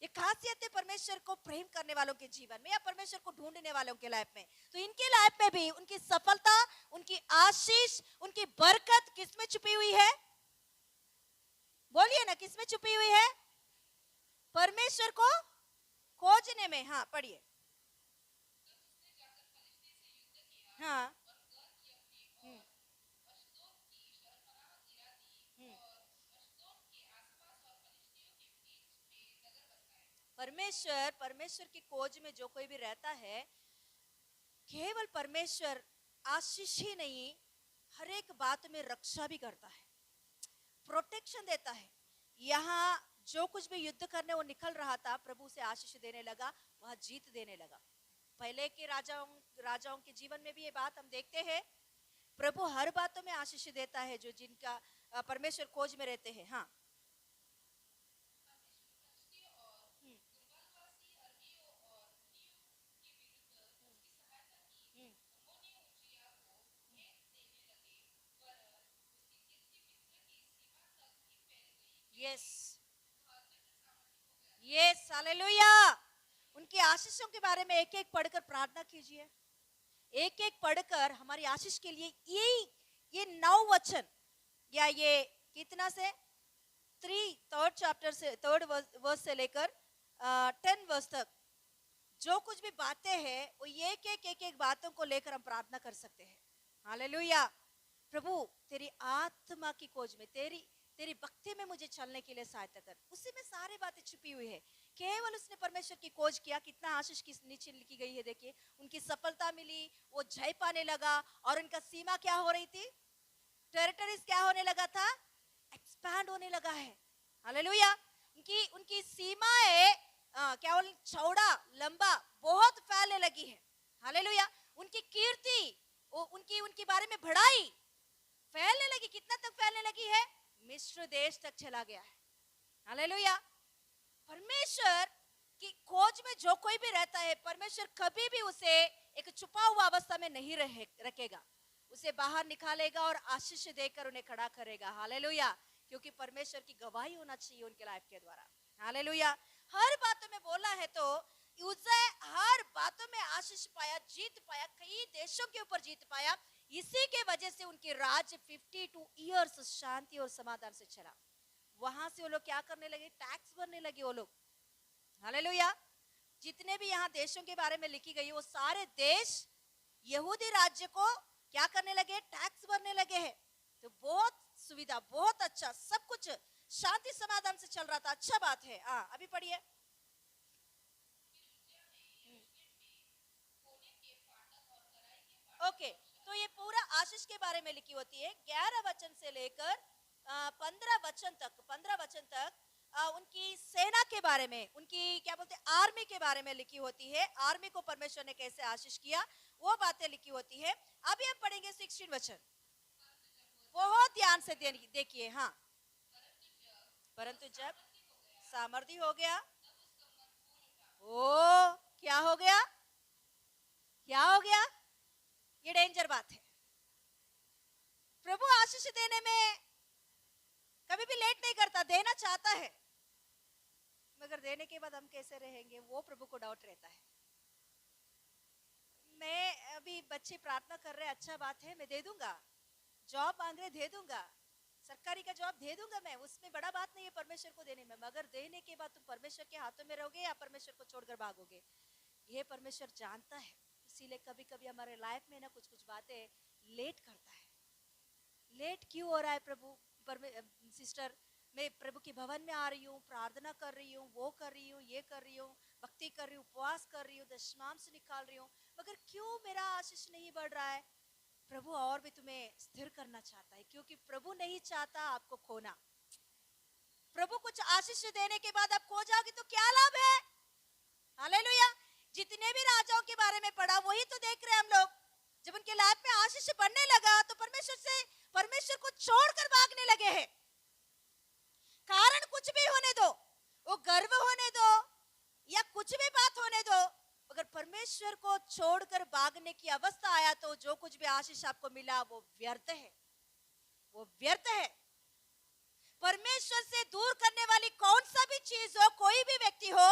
ये खासियत है परमेश्वर को प्रेम करने वालों के जीवन में या परमेश्वर को ढूंढने वालों के लाइफ में। तो इनके लाइफ में भी उनकी सफलता, उनकी आशीष, उनकी बरकत किस में छुपी हुई है? बोलिए ना, किस में छुपी हुई है? परमेश्वर को खोजने में। हाँ, पढ़िए। हाँ, परमेश्वर की खोज में जो कोई भी रहता है, केवल परमेश्वर आशीष ही नहीं, हर एक बात में रक्षा भी करता है, प्रोटेक्शन देता है। यहाँ जो कुछ भी युद्ध करने वो निकल रहा था, प्रभु से आशीष देने लगा, वह जीत देने लगा। पहले के राजाओं के जीवन में भी ये बात हम देखते हैं, प्रभु हर बातों में आशीष देता है जो जिनका परमेश्वर खोज में रहते हैं। हाँ, यस यस, हालेलुया। उनकी आशीषों के बारे में एक एक पढ़कर प्रार्थना कीजिए, एक एक पढ़कर हमारी आशीष के लिए ये 9 वचन या ये कितना से 3rd चैप्टर से 3rd वर्स से लेकर 10 वर्स तक जो कुछ भी बातें हैं वो एक बातों को लेकर हम प्रार्थना कर सकते हैं। हालेलुया। प्रभु तेरी आत्मा की खोज में, तेरी भक्ति में मुझे चलने के लिए सहायता कर। उसी में सारी बातें छुपी हुई है। केवल उसने परमेश्वर की खोज किया, कितना आशीष की नीचे लिखी गई है। देखिए, उनकी सफलता मिली, वो जय पाने लगा और उनका सीमा क्या हो रही थी? टेरिटरीज क्या होने लगा था? एक्सपैंड होने लगा है। हालेलुया। उनकी सीमाएं क्या बोल, चौड़ा लंबा बहुत फैलने लगी है। हालेलुया। उनकी कीर्ति, उनकी बारे में बड़ाई फैलने लगी। कितना तक फैलने लगी है? मिस्र देश तक चला गया है। हालेलुया। परमेश्वर की खोज में जो कोई भी रहता है, परमेश्वर कभी भी उसे एक छुपा हुआ अवस्था में नहीं रखेगा, उसे बाहर निकालेगा और आशीष देकर उन्हें खड़ा करेगा। हालेलुया। क्योंकि परमेश्वर की गवाही होना चाहिए उनके लाइफ के द्वारा। हालेलुया। हर बातों में बोला है तो उसे हर बातों में आशीष पाया, जीत पाया, कई देशों के ऊपर जीत पाया। इसी के वजह से उनकी राज्य 52 इयर्स शांति और समाधान से चला। वहां से वो लोग क्या करने लगे? टैक्स भरने लगे वो लोग। हालेलुया। जितने भी यहाँ देशों के बारे में लिखी गई वो सारे देश यहूदी राज्य को क्या करने लगे? टैक्स भरने लगे हैं। तो बहुत सुविधा, बहुत अच्छा, सब कुछ शांति समाधान से चल रहा था। अच्छा बात है। अभी पढ़िए। ओके, तो ये पूरा आशीष के बारे में लिखी होती है। 11 वचन से लेकर 15 वचन तक उनकी सेना के बारे में, उनकी क्या बोलते हैं, आर्मी के बारे में लिखी होती है। आर्मी को परमेश्वर ने कैसे आशीष किया वो बातें लिखी होती है। अभी हम पढ़ेंगे 16 वचन। बहुत ध्यान से देखिए। हाँ, परंतु जब सामर्थी हो गया, ओ क्या हो गया? क्या हो गया? ये डेंजर बात है। प्रभु आशीष देने में कभी भी लेट नहीं करता, देना चाहता है, मगर देने के बाद हम कैसे रहेंगे वो प्रभु को डाउट रहता है। अभी बच्चे प्रार्थना कर रहे हैं, अच्छा बात है, मैं दे दूंगा। जॉब मांग रहे, दे दूंगा। सरकारी का जॉब दे दूंगा मैं, उसमें बड़ा बात नहीं है परमेश्वर को देने में। मगर देने के बाद तुम परमेश्वर के हाथों में रहोगे या परमेश्वर को छोड़कर भागोगे, ये परमेश्वर जानता है। इसीलिए कभी कभी हमारे लाइफ में ना कुछ कुछ बातें लेट करता है। लेट क्यों हो रहा है प्रभु? सिस्टर, मैं प्रभु के भवन में आ रही हूँ, प्रार्थना कर रही हूँ, वो कर रही हूँ, ये कर रही हूँ, भक्ति कर रही हूँ, उपवास कर रही हूँ, दशमांश निकाल रही हूँ, मगर क्यों मेरा आशीष नहीं बढ़ रहा है? प्रभु और भी तुम्हें स्थिर करना चाहता है, क्योंकि प्रभु नहीं चाहता आपको खोना। प्रभु कुछ आशीष देने के बाद आप खो जाओगे तो क्या लाभ है? हालेलुया। जितने भी राजाओं के बारे में पढ़ा वही तो देख रहे हैं हम लोग। जब उनके लाइफ में आशीष बढ़ने लगा तो परमेश्वर को छोड़कर भागने लगे हैं। कारण कुछ भी होने दो, वो गर्व होने दो या कुछ भी बात होने दो, अगर परमेश्वर को छोड़कर भागने की अवस्था आया तो जो कुछ भी आशीष आपको मिला वो व्यर्थ है, वो व्यर्थ है। परमेश्वर से दूर करने वाली कौन सा भी चीज हो, कोई भी व्यक्ति हो,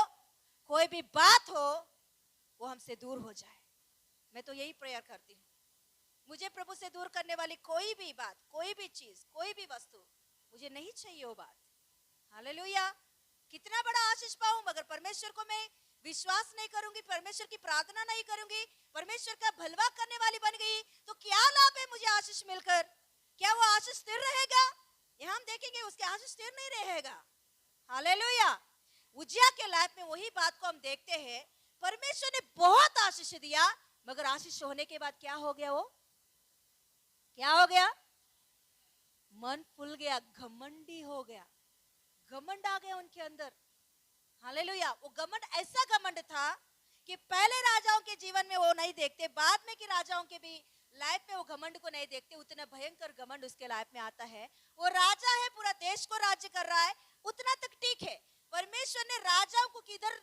कोई भी बात हो, वो हमसे दूर हो जाए। मैं तो यही प्रेयर करती हूँ, मुझे प्रभु से दूर करने वाली कोई भी बात, कोई भी चीज, कोई भी वस्तु मुझे नहीं चाहिए वो बात। हालेलुया। कितना बड़ा आशीष पाऊं, मगर परमेश्वर को मैं विश्वास नहीं करूंगी, परमेश्वर की प्रार्थना नहीं करूंगी, परमेश्वर का भलवा करने वाली बन गई, तो क्या लाभ है मुझे आशीष मिलकर? क्या वो आशीष स्थिर रहेगा? यहां हम देखेंगे उसके आशीष स्थिर नहीं रहेगा। हालेलुया। उजिया के लाइफ में वही बात को हम देखते हैं। परमेश्वर ने बहुत आशीष दिया, मगर आशीष होने के बाद क्या हो गया? वो क्या हो गया? मन फूल गया, घमंडी हो गया, घमंड आ गया उनके अंदर। हालेलुया। वो घमंड ऐसा घमंड था कि पहले राजाओं के जीवन में वो नहीं देखते, बाद में कि राजाओं के भी लाइफ में वो घमंड को नहीं देखते। उतना भयंकर घमंड उसके लाइफ में आता है। वो राजा है, पूरा देश को राज्य कर रहा है, उतना तक ठीक है। परमेश्वर ने राजाओं को किधर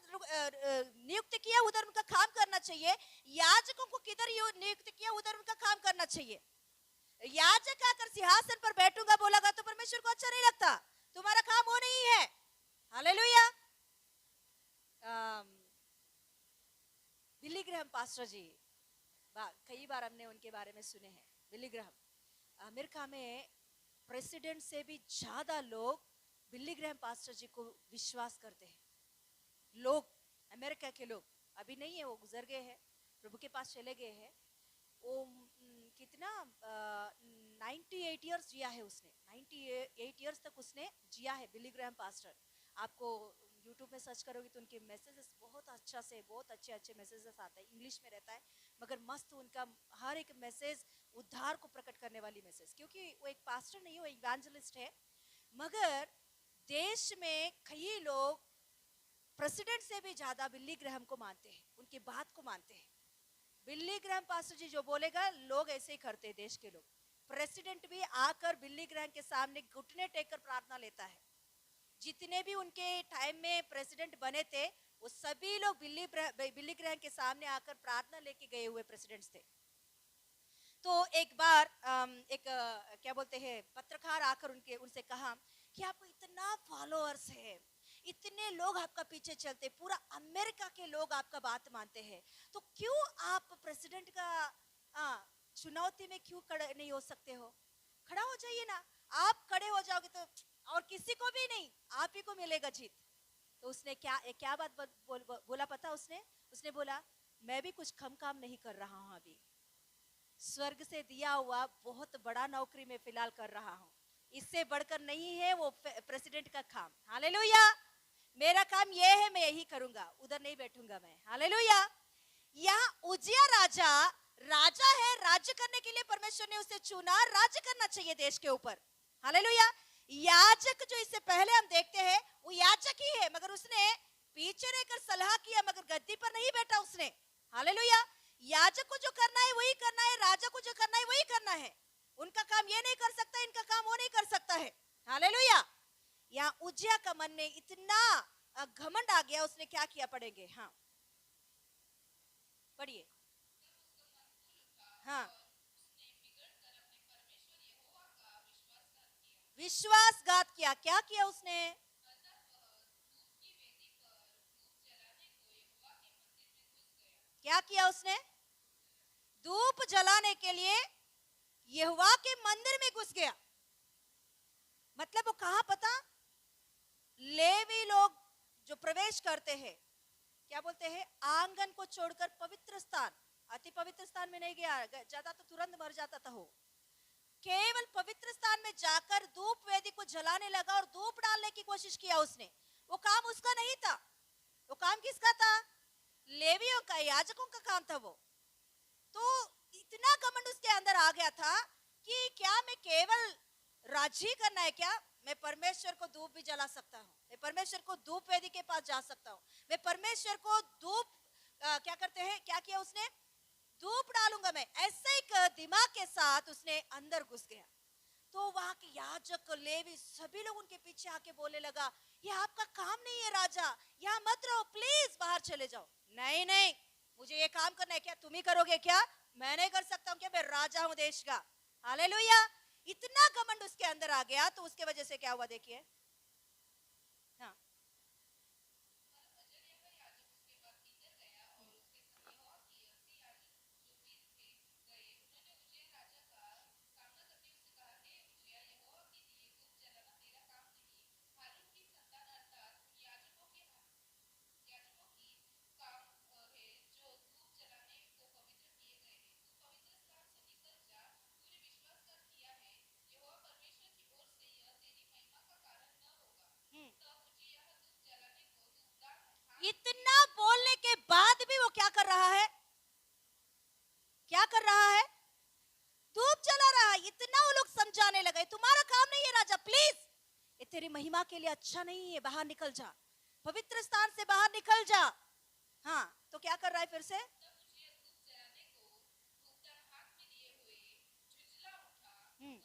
नियुक्त किया, उधर उनका काम करना चाहिए। याजकों को किधर नियुक्त किया, उधर उनका काम करना चाहिए। याजक आकर सिंहासन पर बैठूंगा बोलेगा तो परमेश्वर को अच्छा नहीं लगता, तुम्हारा काम वो नहीं है। हालेलुया। बिली ग्रैहम पास्टर जी, कई बार हमने उनके बारे में सुने हैं। बिली ग्रैहम, अमेरिका में प्रेसिडेंट से भी ज्यादा लोग बिली ग्रैहम पास्टर जी को विश्वास करते हैं। लोग, अमेरिका के लोग, अभी नहीं है, वो गुजर गए हैं, प्रभु के पास चले गए हैं। वो कितना 98 ईयर्स जिया है उसने, 98 ईयर्स तक उसने जिया है बिली ग्रैहम पास्टर। आपको यूट्यूब में सर्च करोगे तो उनके मैसेजेस बहुत अच्छा से, बहुत अच्छे अच्छे मैसेजेस आते हैं, इंग्लिश में रहता है, मगर मस्त उनका हर एक मैसेज उद्धार को प्रकट करने वाली मैसेज। क्योंकि वो एक पास्टर नहीं, वो इवेंजलिस्ट है। मगर देश में कई लोग प्रेसिडेंट से भी ज्यादा बिली ग्रैहम को मानते हैं, उनकी बात को मानते हैं। बिली ग्रैहम पास्टर जी जो बोलेगा लोग ऐसे ही करते हैं। देश के लोग, प्रेसिडेंट भी आकर बिली ग्रैहम के सामने घुटने टेक कर प्रार्थना लेता है। जितने भी उनके टाइम में प्रेसिडेंट बने थे वो सभी लोग बिली ग्रैहम के सामने आकर प्रार्थना लेके गए हुए प्रेसिडेंट्स थे। तो एक बार क्या बोलते हैं, पत्रकार आकर उनसे कहा कि आपको इतना फॉलोअर्स है, इतने लोग आपका पीछे चलते, पूरा अमेरिका के लोग आपका बात मानते हैं, तो क्यों आप प्रेसिडेंट का चुनौती में क्यों खड़े नहीं हो सकते हो? खड़ा हो जाइए ना। आप खड़े हो जाओगे तो और किसी को भी नहीं, आप ही को मिलेगा जीत। तो उसने क्या बात बोला पता? उसने बोला, मैं भी कुछ कम काम नहीं कर रहा हूं, अभी स्वर्ग से दिया हुआ बहुत बड़ा नौकरी में फिलहाल कर रहा हूं, इससे बढ़कर नहीं है वो प्रेसिडेंट का काम। हालेलुया। मेरा काम ये है, मैं यही करूंगा, उधर नहीं बैठूंगा मैं। हालेलुया। यहाँ उजिया राजा है, राज्य करने के लिए परमेश्वर ने उसे चुना, राज्य करना चाहिए देश के ऊपर। हालेलुया। याजक जो इससे पहले हम देखते हैं वो याजक ही है, मगर उसने पीछे रहकर सलाह किया, मगर गद्दी पर नहीं बैठा उसने। हालेलुया। याजक को जो करना है वही करना है, राजा को जो करना है वही करना है। उनका काम ये नहीं कर सकता, इनका काम वो नहीं कर सकता है। हालेलुया। यहाँ उजिया का मन में इतना घमंड आ गया, उसने क्या किया पढ़ेंगे। हाँ पढ़िए। हाँ, विश्वासघात किया। क्या किया उसने? क्या किया उसने? धूप जलाने के लिए यहोवा के मंदिर में घुस गया। मतलब वो कहां पता? लेवी लोग जो प्रवेश करते हैं, क्या बोलते हैं, आंगन को छोड़कर पवित्र स्थान, अति पवित्र स्थान में नहीं गया, जाता तो तुरंत मर जाता था। वो केवल पवित्र स्थान में जाकर धूप वेदी को जलाने लगा और धूप डालने की कोशिश किया उसने। वो काम उसका नहीं था, वो काम किसका था? लेवियों का, याजकों का काम था वो। तो इतना घमंड उसके अंदर आ गया था कि क्या मैं केवल राजी करना है क्या? मैं परमेश्वर को धूप भी जला सकता हूँ, मैं परमेश्वर को धूप वेदी के पास जा सकता हूँ, मैं परमेश्वर को धूप क्या करते हैं, क्या किया उसने? धूप डालूंगा मैं। ऐसे एक दिमाग के साथ उसने अंदर घुस गया। तो वहां के याजक, लेवी, सभी लोग उनके पीछे आके बोलने लगा, ये आपका काम नहीं है राजा, यहाँ मत रहो, प्लीज बाहर चले जाओ। नहीं नहीं, मुझे ये काम करना है। क्या तुम ही करोगे क्या? मैं नहीं कर सकता हूँ क्या? मैं राजा हूँ देश का। हालेलुया। इतना घमंड उसके अंदर आ गया। तो उसके वजह से क्या हुआ देखिए। हाँ, इतना बोलने के बाद भी वो क्या कर रहा है? क्या कर रहा है? धूप जला रहा है। इतना वो लोग समझाने लगे, तुम्हारा काम नहीं है राजा, प्लीज, ये तेरी महिमा के लिए अच्छा नहीं है, बाहर निकल जा, पवित्र स्थान से बाहर निकल जा। हाँ, तो क्या कर रहा है फिर से? हम्म,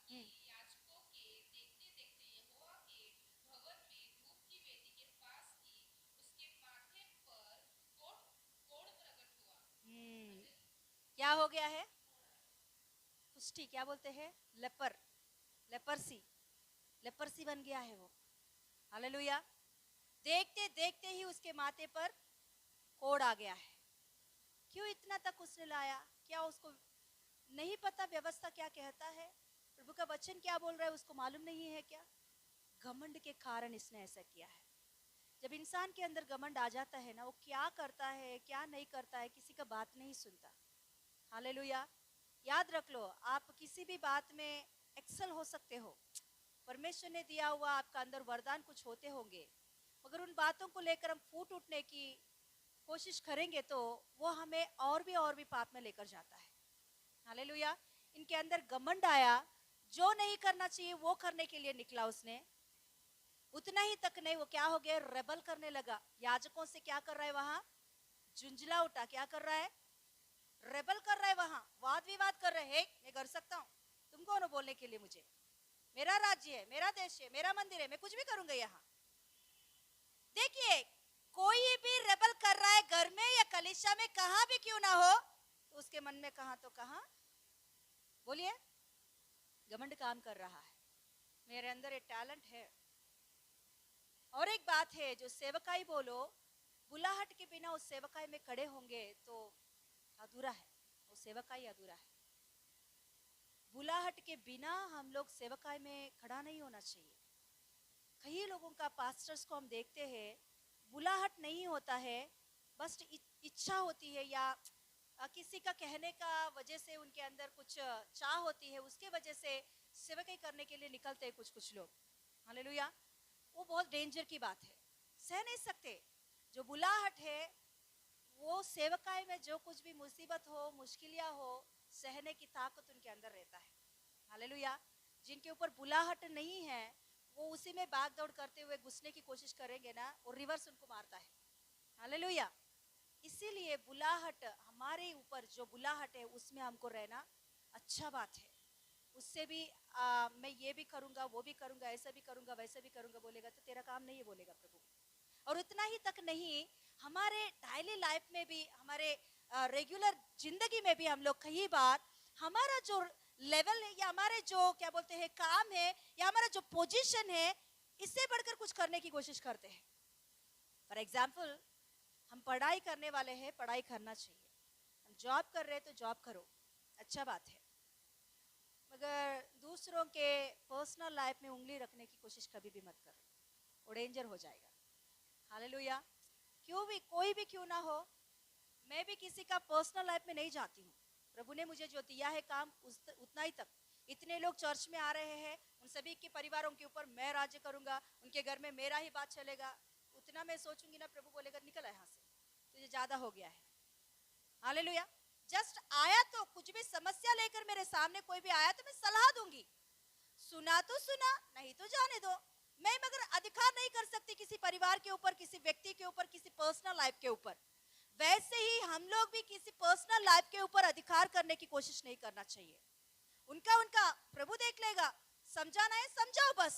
हम्म, हम्म। क्या हो गया है? कुष्ठी, क्या बोलते हैं, लेपर, लेपर्सी, लेपर्सी बन गया है वो। हालेलुया। देखते देखते ही उसके माथे पर कोढ़ आ गया है। क्यों इतना तक उसने लाया? क्या उसको नहीं पता व्यवस्था क्या कहता है, प्रभु का वचन क्या बोल रहा है, उसको मालूम नहीं है क्या? घमंड के कारण इसने ऐसा किया है। जब इंसान के अंदर घमंड आ जाता है ना, वो क्या करता है क्या नहीं करता है, किसी का बात नहीं सुनता। हालेलुया। याद रख लो, आप किसी भी बात में एक्सेल हो सकते हो। परमेश्वर ने दिया हुआ आपका अंदर वरदान कुछ होते होंगे, मगर उन बातों को लेकर हम फूट उठने की कोशिश करेंगे तो वो हमें और भी पाप में लेकर जाता है। हालेलुया। इनके अंदर घमंड आया, जो नहीं करना चाहिए वो करने के लिए निकला उसने। उतना ही तक नहीं, वो क्या हो गया, रेबल करने लगा। याजकों से क्या कर रहा है वहां? झुंझला उठा। क्या कर रहा है? रेबल कर रहा है वहां, वाद विवाद कर रहे हैं। मैं कर सकता हूँ, तुम कौन हो बोलने के लिए? मुझे, मेरा राज्य है, मेरा देश है, मेरा मंदिर है, मैं कुछ भी करूंगा यहाँ। देखिए, कोई भी रेबल कर रहा है घर में या कलीसिया में, कहां भी क्यों ना हो, तो उसके मन में कहां तो कहां, बोलिए, घमंड काम कर रहा है। मेरे अंदर ये टैलेंट है। और एक बात है, जो सेवकाई बोलो, बुलाहट के बिना उस सेवकाई में खड़े होंगे तो अधूरा है, वो सेवकाई अधूरा है। बुलाहट के बिना हम लोग सेवकाई में खड़ा नहीं होना चाहिए। कई लोगों का, पास्टर्स को हम देखते हैं, बुलाहट नहीं होता है, बस इच्छा होती है या किसी का कहने का वजह से उनके अंदर कुछ चाह होती है, उसके वजह से सेवकाई करने के लिए निकलते हैं कुछ लोग। हालेलुया। वो बहुत डेंजर की बात है, सह नहीं सकते। जो बुलाहट है, वो सेवकाई में जो कुछ भी मुसीबत हो, मुश्किलियां हो, सहने की ताकत उनके अंदर रहता है। हालेलुया। जिनके ऊपर बुलाहट नहीं है, वो उसी में भाग दौड़ करते हुए घुसने की कोशिश करेंगे ना, वो रिवर्स उनको मारता है। हालेलुया। इसीलिए बुलाहट, हमारे ऊपर जो बुलाहट है उसमें हमको रहना अच्छा बात है। उससे भी मैं ये भी करूंगा, वो भी करूंगा, ऐसा भी करूंगा, वैसा भी करूंगा बोलेगा तो तेरा काम नहीं है, बोलेगा प्रभु। और उतना ही तक नहीं, हमारे डेली लाइफ में भी, हमारे रेगुलर जिंदगी में भी हम लोग कई बार हमारा जो लेवल है या हमारे जो क्या बोलते हैं काम है या हमारा जो पोजीशन है, इससे बढ़कर कुछ करने की कोशिश करते हैं। फॉर एग्जाम्पल, हम पढ़ाई करने वाले हैं, पढ़ाई करना चाहिए, जॉब कर रहे तो जॉब करो, अच्छा बात है, मगर दूसरों के पर्सनल लाइफ में उंगली रखने की कोशिश कभी भी मत करो, वो डेंजर हो जाएगा। हालेलुया। क्यों भी, कोई भी क्यों ना हो, मैं भी किसी का पर्सनल लाइफ में नहीं जाती हूँ। प्रभु ने मुझे जो दिया है काम उतना ही तक। इतने लोग चर्च में आ रहे हैं, उन सभी के परिवारों के ऊपर मैं राज्य करूंगा, उनके घर में मेरा ही बात चलेगा, उतना मैं सोचूंगी ना, प्रभु बोलेगा निकल यहाँ से, तुझे ज्यादा हो गया है। हालेलुया। जस्ट आया तो, कुछ भी समस्या लेकर मेरे सामने कोई भी आया तो मैं सलाह दूंगी, सुना तो सुना, नहीं तो जाने दो। मैं मगर अधिकार नहीं कर सकती किसी परिवार के ऊपर, किसी व्यक्ति के ऊपर, किसी पर्सनल लाइफ के ऊपर। वैसे ही हम लोग भी किसी पर्सनल लाइफ के ऊपर अधिकार करने की कोशिश नहीं करना चाहिए। उनका उनका प्रभु देख लेगा, समझाना है समझाओ बस,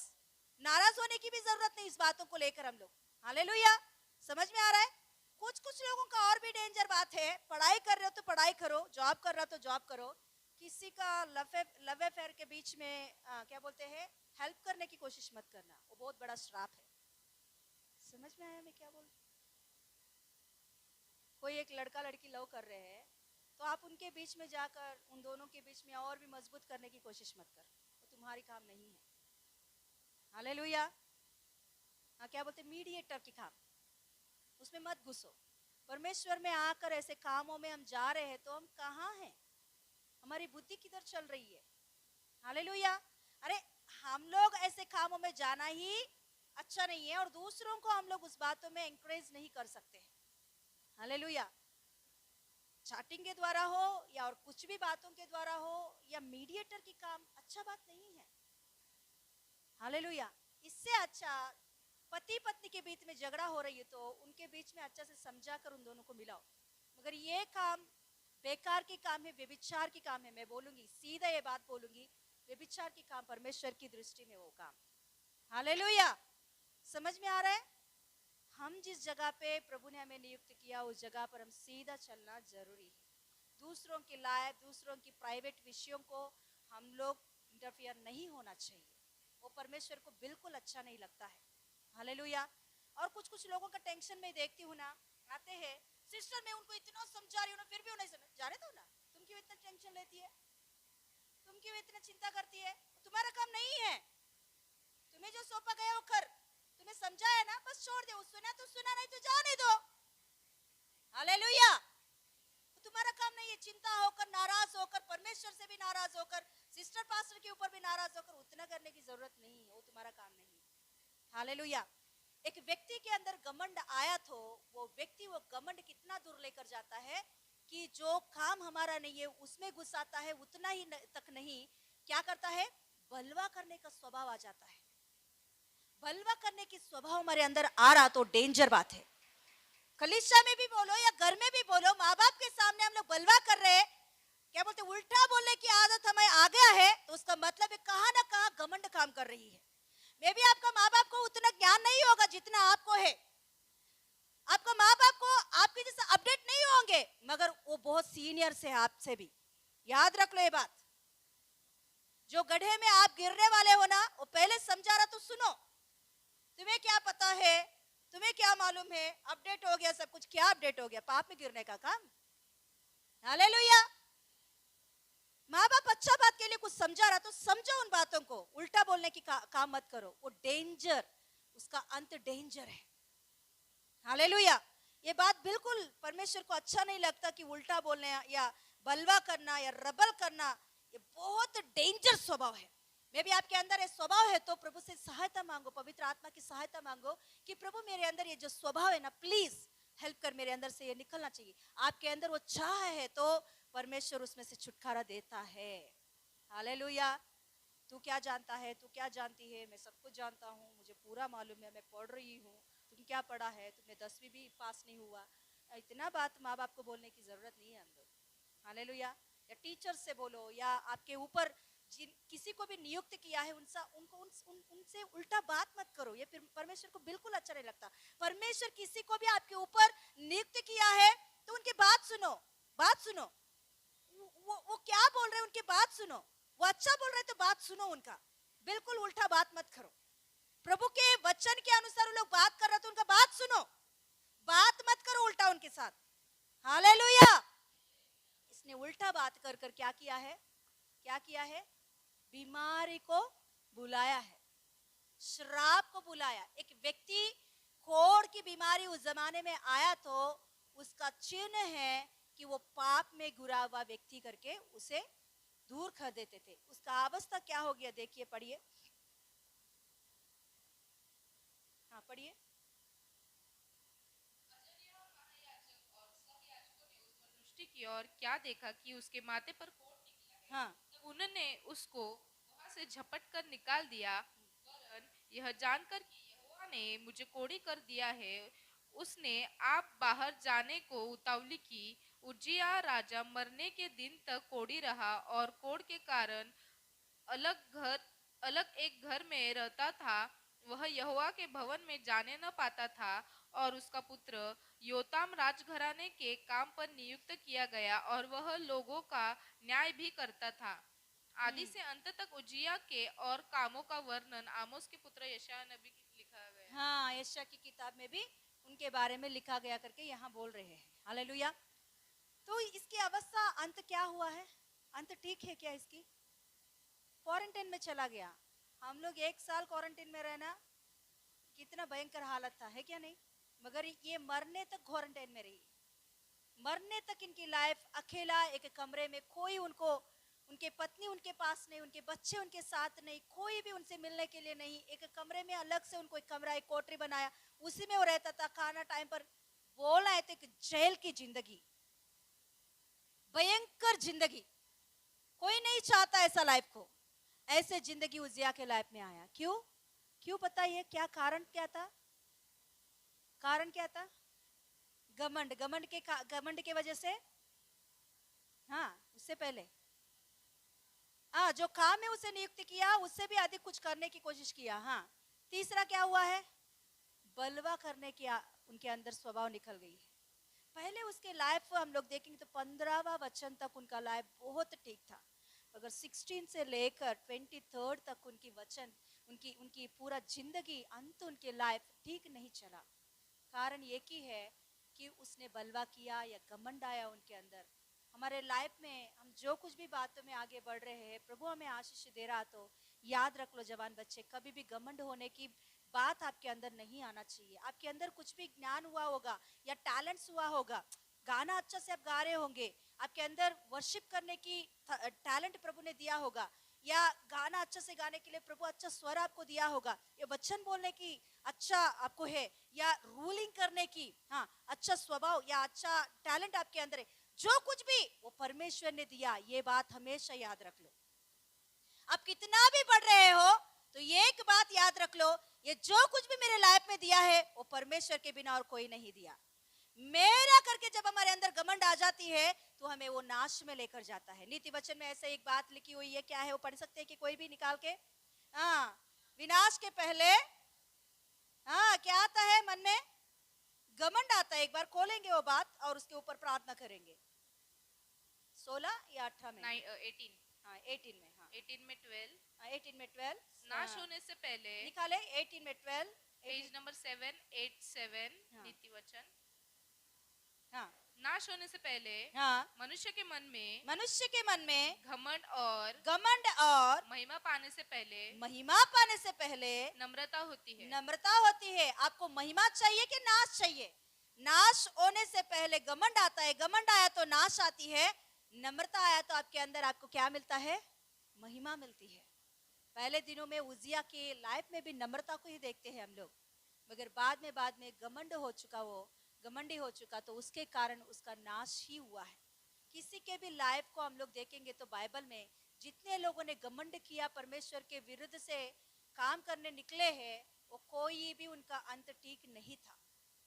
नाराज होने की भी जरूरत नहीं इस बातों को लेकर हम लोग। हालेलुया। समझ में आ रहा है? कुछ कुछ लोगों का और भी डेंजर बात है, पढ़ाई कर रहे हो तो पढ़ाई करो, जॉब कर रहे हो तो जॉब करो, किसी का लव अफेयर के बीच में क्या बोलते हैं, हेल्प करने की कोशिश मत करना, वो बहुत बड़ा श्राप है। समझ में आया मैं क्या बोल? कोई एक लड़का लड़की लव कर रहे हैं तो आप उनके बीच में जाकर उन दोनों के बीच में और भी मजबूत करने की कोशिश मत कर, वो तुम्हारी काम नहीं है। हालेलुया। हाँ, क्या बोलते, मीडिएटर की काम, उसमें मत घुसो। परमेश्वर में आकर ऐसे कामों में हम जा रहे हैं तो हम कहाँ हैं? हमारी बुद्धि किधर चल रही है? हालेलुया। अरे हम लोग ऐसे कामों में जाना ही अच्छा नहीं है और दूसरों को हम लोग उस बातों में एंकरेज नहीं कर सकते हैं। हालेलुया। चैटिंग के द्वारा हो या और कुछ भी बातों के द्वारा हो या मीडिएटर की काम अच्छा बात नहीं है। हालेलुया। इससे अच्छा पति पत्नी के बीच में झगड़ा हो रही है तो उनके बीच में अच्छा से समझा कर उन दोनों को मिलाओ। मगर ये काम बेकार की काम है, व्यभिचार की काम है। मैं बोलूंगी, सीधा ये बात बोलूंगी, व्यभिचार की काम परमेश्वर की दृष्टि में वो काम। हालेलुया। समझ में आ रहा है? हम जिस जगह पे प्रभु ने हमें नियुक्त किया उस जगह पर हम सीधा चलना जरूरी है। दूसरों की लाइफ, दूसरों की प्राइवेट विषयों को हम लोग इंटरफियर नहीं होना चाहिए, वो परमेश्वर को बिल्कुल अच्छा नहीं लगता है। हालेलुया। और कुछ कुछ लोगों का टेंशन में देखती हूँ ना, आते हैं, सिस्टर मैं उनको इतना समझा रही हूँ ना फिर भी उन्हें समझ, जाने दो ना, तुम क्यों इतना टेंशन लेती है, तुम क्यों इतना चिंता करती है, तुम्हारा काम नहीं है, तुम्हें जो सौंपा गया वो कर, तुम्हें समझाया ना बस छोड़ दो, सुना तो सुना, नहीं तो जाने दो। हालेलुया। तुम्हारा काम नहीं है चिंता होकर, नाराज होकर, परमेश्वर से भी नाराज होकर, सिस्टर पास्टर के ऊपर भी नाराज होकर, उतना करने की जरूरत नहीं है, वो तुम्हारा काम नहीं है। हालेलुया। एक व्यक्ति के अंदर घमंड आया तो वो व्यक्ति वो घमंड कितना दूर लेकर जाता है कि जो काम हमारा नहीं है उसमें घुसाता है, उतना ही तक नहीं, क्या करता है, बलवा करने का स्वभाव आ जाता है। बलवा करने की स्वभाव हमारे अंदर आ रहा तो डेंजर बात है। कलीसिया में भी बोलो या घर में भी बोलो, माँ बाप के सामने हम लोग बलवा कर रहे हैं, क्या बोलते, उल्टा बोलने की आदत हमें आ गया है, तो उसका मतलब है कहाँ ना कहाँ घमंड काम कर रही है। मे भी आपका माँ बाप को उतना ज्ञान नहीं होगा जितना आपको है, आपका माँ बाप को आपके जैसा अपडेट नहीं होंगे, मगर वो बहुत सीनियर से आपसे भी। याद रख लो ये बात, जो गड्ढे में आप गिरने वाले हो ना, वो पहले समझा रहा तो सुनो। तुम्हें क्या पता है, तुम्हें क्या मालूम है, अपडेट हो गया सब कुछ, क्या अपडेट हो गया, पाप में गिरने का काम। हालेलुया। माँ बाप अच्छा बात के लिए कुछ समझा रहा तो समझो उन बातों को, उल्टा बोलने की काम मत करो, वो डेंजर, उसका अंत डेंजर है। हालेलुया। ये बात बिल्कुल परमेश्वर को अच्छा नहीं लगता कि उल्टा बोलने या बलवा करना या रबल करना, ये बहुत डेंजर स्वभाव है। मैं भी आपके अंदर ये स्वभाव है तो प्रभु से सहायता मांगो, पवित्र आत्मा की सहायता मांगो कि प्रभु मेरे अंदर ये जो स्वभाव है ना, प्लीज हेल्प कर, मेरे अंदर से ये निकलना चाहिए। आपके अंदर वो चाह है तो परमेश्वर उसमें से छुटकारा देता है। हालेलुया। तू क्या जानता है, तू क्या जानती है, मैं सब कुछ जानता हूँ, मुझे पूरा मालूम है, मैं पढ़ रही हूँ, तुम क्या पढ़ा है, तुमने 10वीं भी पास नहीं हुआ, इतना बात माँ बाप को बोलने की जरूरत नहीं है हम लोग। हालेलुया। या टीचर से बोलो या आपके ऊपर जिन किसी को भी नियुक्त किया है उनसे उल्टा बात मत करो, ये फिर परमेश्वर को बिल्कुल अच्छा नहीं लगता। परमेश्वर किसी को भी आपके ऊपर नियुक्त किया है तो उनकी बात सुनो, बात सुनो, वो क्या बोल रहे हैं उनकी बात सुनो, वो अच्छा बोल रहे हैं तो बात सुनो उनका, बिल्कुल उल्टा बात मत करो। प्रभु के वचन के अनुसार लोग बात कर रहे तो उनका बात सुनो, बात मत करो उल्टा उनके साथ। हालेलुया। उसने उल्टा बात कर कर क्या किया है? क्या किया है? बीमारी को बुलाया है, श्राप को बुलाया। एक व्यक्ति कोढ़ की बीमारी उस जमाने में आया तो उसका चिन्ह है कि वो पाप में घुरा हुआ व्यक्ति करके उसे दूर कर देते थे। उसका अवस्था क्या हो गया? देखिए, पढ़िए। हाँ, पढ़िए। दृष्टि की और क्या देखा कि उसके माथे पर कोढ़ निकला है। हाँ, तब उन्होंने उसको वहां से झपट कर निकाल दिया। वरन यह जानकर कि यहोवा ने मुझे कोढ़ी कर दिया है, उसने आप बाहर जाने को उतावली की। उज्जिया राजा मरने के दिन तक कोढ़ी रहा और कोढ़ के कारण अलग एक घर में रहता था। वह यहोवा के भवन में जाने न पाता था और उसका पुत्र योताम राजघराने के काम पर नियुक्त किया गया और वह लोगों का न्याय भी करता था। आदि से अंत तक उज्जिया के और कामों का वर्णन आमोस के पुत्र यशायाह नबी की लिखा गया। हाँ, यशायाह की किताब में भी उनके बारे में लिखा गया करके यहाँ बोल रहे हैं। हालेलुया। तो इसकी अवस्था अंत क्या हुआ है? अंत ठीक है क्या इसकी? क्वारंटाइन में चला गया। हम लोग 1 साल क्वारंटाइन में रहना, कितना भयंकर हालत था, है क्या नहीं? मगर ये मरने तक क्वारंटाइन में रही। मरने तक इनकी लाइफ अकेला एक कमरे में, कोई उनको, उनके पत्नी उनके पास नहीं, उनके बच्चे उनके साथ नहीं, कोई भी उनसे मिलने के लिए नहीं। एक कमरे में अलग से उनको एक कमरा, एक कोठरी बनाया, उसी में वो रहता था। खाना टाइम पर बोला है तो एक जेल की जिंदगी, भयंकर जिंदगी। कोई नहीं चाहता ऐसा लाइफ को। ऐसे जिंदगी उज्जिया के लाइफ में आया। क्यों? क्यों बताइए, क्या कारण क्या था? कारण क्या था? घमंड। घमंड के वजह से, हाँ, उससे पहले हाँ, जो काम है उसे नियुक्त किया, उससे भी अधिक कुछ करने की कोशिश किया। हाँ, तीसरा क्या हुआ है? बलवा करने की उनके अंदर स्वभाव निकल गई है। पहले उसके लाइफ हम लोग देखेंगे तो 15वां वचन तक उनका लाइफ बहुत ठीक था, अगर 16 से लेकर 23 तक उनकी वचन, उनकी पूरा जिंदगी, अंत उनके लाइफ ठीक नहीं चला। कारण एक ही है कि उसने बलवा किया या घमंड आया उनके अंदर। हमारे लाइफ में हम जो कुछ भी बातों में आगे बढ़ रहे हैं, प्रभु हमें आशीष दे रहा, तो याद रख लो जवान बच्चे, कभी भी घमंड होने की बात आपके अंदर नहीं आना चाहिए। आपके अंदर कुछ भी ज्ञान हुआ होगा या टैलेंट्स हुआ होगा, गाना अच्छा से आप गा रहे होंगे, आपके अंदर वर्शिप करने की टैलेंट प्रभु ने दिया होगा, या गाना अच्छा से गाने के लिए प्रभु अच्छा स्वर आपको दिया होगा, या वचन बोलने की अच्छा आपको है, या रूलिंग करने की, हाँ, अच्छा स्वभाव या अच्छा टैलेंट आपके अंदर है। जो कुछ भी वो परमेश्वर ने दिया, ये बात हमेशा याद रख लो। आप कितना भी बढ़ रहे हो तो एक बात याद रख लो, ये जो कुछ भी मेरे लाइफ में दिया है वो परमेश्वर के बिना और कोई नहीं दिया। मेरा करके जब हमारे अंदर घमंड आ जाती है तो हमें वो नाश में लेकर जाता है। नीति वचन में ऐसे एक बात लिखी हुई है, क्या है वो? पढ़ सकते हैं कि कोई भी निकाल के? हाँ, विनाश के पहले, हाँ, क्या आता है मन में? घमंड आता है। एक बार खोलेंगे वो बात और उसके ऊपर प्रार्थना करेंगे। 16 या 18 में? 18। हाँ, 18 में। हाँ, 18 में 12। हाँ, 18 में 12 नाश हाँ, होने से पहले, निकाले 18 में 12, पेज नंबर 787, हाँ। नीति वचन। हाँ, नाश होने से पहले हाँ, मनुष्य के मन में घमंड और महिमा पाने से पहले महिमा पाने से पहले नम्रता होती है। नम्रता होती है। आपको महिमा चाहिए कि नाश चाहिए? नाश होने से पहले घमंड आता है, घमंड आया तो नाश आती है, नम्रता आया तो आपके अंदर आपको क्या मिलता है? महिमा मिलती है। पहले दिनों में उज्जिया की लाइफ में भी नम्रता को ही देखते हैं हम लोग, मगर बाद में घमंड हो चुका, वो घमंडी हो चुका, तो उसके कारण उसका नाश ही हुआ है। किसी के भी लाइफ को हम लोग देखेंगे तो बाइबल में जितने लोगों ने घमंड किया, परमेश्वर के विरुद्ध से काम करने निकले हैं, वो कोई भी उनका अंत ठीक नहीं था।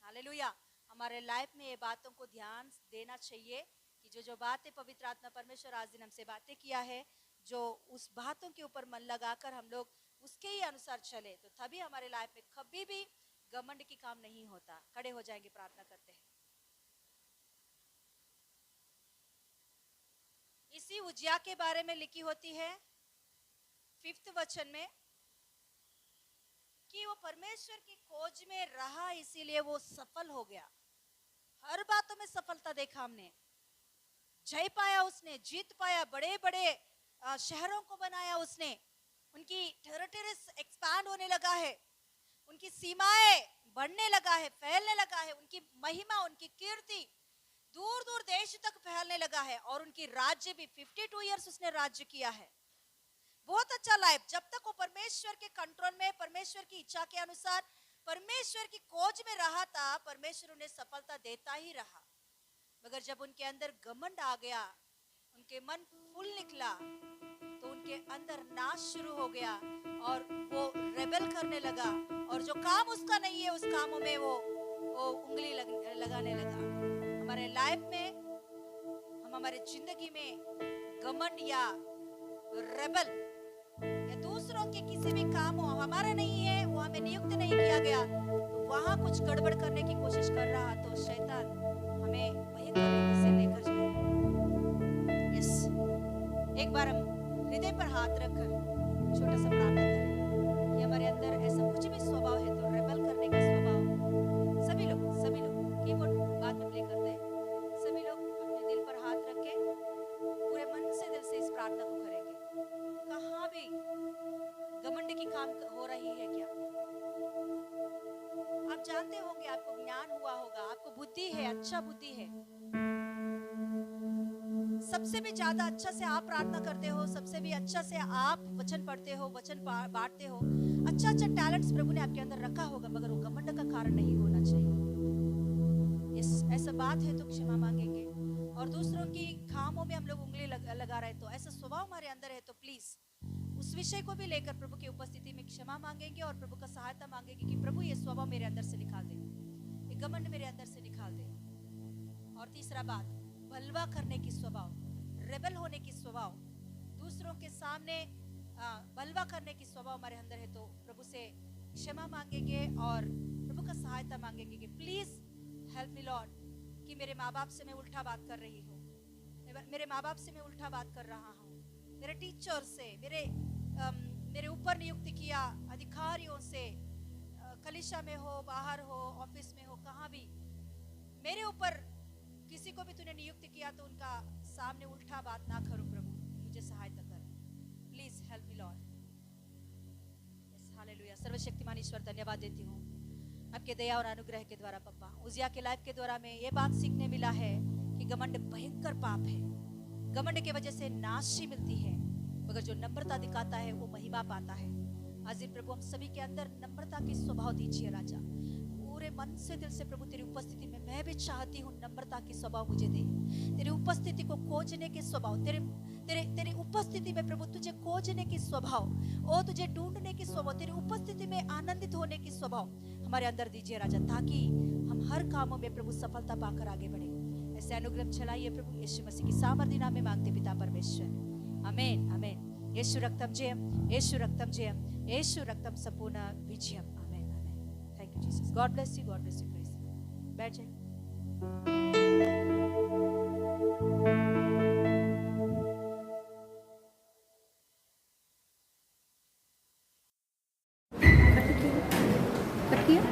हालेलुया। हमारे लाइफ में ये बातों को ध्यान देना चाहिए कि जो बातें पवित्र आत्मा परमेश्वर आज दिन हमसे बातें किया है, जो उस बातों के ऊपर मन लगाकर हम लोग उसके ही अनुसार चले, तो तभी हमारे लाइफ में कभी भी घमंड की काम नहीं होता। खड़े हो जाएंगे, प्रार्थना करते हैं। इसी उज्जिया के बारे में लिखी होती है 5th वचन में कि वो परमेश्वर की खोज में रहा, इसीलिए वो सफल हो गया। हर बातों में सफलता देखा हमने। जय पाया उसने, जीत पाया, बड़े बड़े शहरों को बनाया उसने, उनकी टेरिटरीज एक्सपैंड होने लगा है, उनकी सीमाएं बढ़ने लगा है, फैलने लगा है, उनकी महिमा, उनकी कीर्ति दूर दूर देश तक फैलने लगा है। और उनकी राज्य भी 52 ईयर्स उसने राज्य किया है। बहुत अच्छा लाइफ, जब तक वो परमेश्वर के कंट्रोल में, परमेश्वर की इच्छा के अनुसार, परमेश्वर की खोज में रहा था, परमेश्वर उन्हें सफलता देता ही रहा। मगर जब उनके अंदर घमंड आ गया, उनके मन फूल निकला, तो उनके अंदर नाश शुरू हो गया और वो रेबेल करने लगा, और जो काम उसका नहीं है उस कामों में वो उंगली लगाने लगा। हमारे लाइफ में, हम हमारे जिंदगी में घमंड या रेबेल या दूसरों के किसी भी काम हो, हमारा नहीं है, वो हमें नियुक्त नहीं किया गया, तो वहां कुछ गड़बड़ करने की कोशिश कर रहा, तो शैतान हमें भयंकर रीति से लेकर जाए। यस, एक बार हम हृदय पर हाथ रखकर छोटा सा प्रार्थना करें कि हमारे अंदर ऐसा कुछ भी स्वभाव है तो रेबेल करने का स्वभाव। सभी लोग कीबोर्ड बाद में प्ले करते हैं, सभी लोग अपने दिल पर हाथ रख के पूरे मन से, दिल से इस प्रार्थना को करेंगे। कहाँ भी घमंड की काम हो रही है क्या? आप जानते होंगे, आपको ज्ञान हुआ होगा, आपको बुद्धि है, अच्छा बुद्धि है, सबसे भी ज्यादा अच्छा से आप प्रार्थना करते हो, सबसे भी अच्छा से आप वचन पढ़ते हो, वचन बांटते हो, अच्छा अच्छा टैलेंट्स प्रभु ने आपके अंदर रखा होगा, मगर वो घमंड का कारण नहीं होना चाहिए। यस, ऐसा बात है तो क्षमा मांगेंगे, और दूसरों की कामों में हम लोग उंगली लगा रहे, तो ऐसा स्वभाव हमारे अंदर है तो प्लीज उस विषय को भी लेकर प्रभु की उपस्थिति में क्षमा मांगेंगे और प्रभु का सहायता मांगेंगे कि प्रभु ये स्वभाव मेरे अंदर से निकाल दे, ये घमंड मेरे अंदर से निकाल दे। और तीसरा बात, बलवा करने की स्वभाव, रेबेल होने की स्वभाव, दूसरों के सामने बलवा करने की स्वभाव हमारे अंदर है तो प्रभु से क्षमा मांगेंगे और प्रभु का सहायता मांगेंगे कि प्लीज हेल्प मी लॉर्ड, कि मेरे माँ बाप से मैं उल्टा बात कर रही हूँ, मेरे माँ बाप से मैं उल्टा बात कर रहा हूँ, मेरे टीचर से, मेरे ऊपर नियुक्त किया अधिकारियों से, कलीसिया में हो, बाहर हो, ऑफिस में हो, कहाँ भी मेरे ऊपर किसी को भी तूने नियुक्त किया तो उनका सामने उल्टा बात ना करो। प्रभु मुझे सहायता कर, please help me Lord. Yes, hallelujah. सर्वशक्तिमान ईश्वर धन्यवाद देती हूँ आपके दया और अनुग्रह के द्वारा। पप्पा, उजिया के लाइफ के द्वारा में ये बात सीखने मिला है कि घमंड भयंकर पाप है, घमंड के वजह से नाशी मिलती है, मगर जो नम्रता दिखाता है वो महिमा पाता है। आज प्रभु हम सभी के अंदर नम्रता की स्वभाव दीजिए राजा, पूरे मन से, दिल से प्रभु तेरी उपस्थिति में मैं भी चाहती हूँ नम्रता की स्वभाव मुझे दे, तेरी उपस्थिति को खोजने के स्वभाव, तेरी उपस्थिति में प्रभु तुझे खोजने की स्वभाव, ओ तुझे ढूंढने की स्वभाव, तेरी उपस्थिति में आनंदित होने की स्वभाव हमारे अंदर दीजिए राजा, ताकि हम हर कामों में प्रभु सफलता पाकर आगे बढ़े। ऐसे अनुग्रह चलाइए प्रभु, यीशु मसीह की सामर्थी नाम में मांगते पिता परमेश्वर, आमेन आमेन। యేసు రక్తం జయం, యేసు రక్తం జయం, యేసు రక్తం సంపూర్ణ విజయం। ఆమేన్ ఆమేన్। Thank you Jesus. God bless you, God bless you. Praise बैठ जाइए। कट किया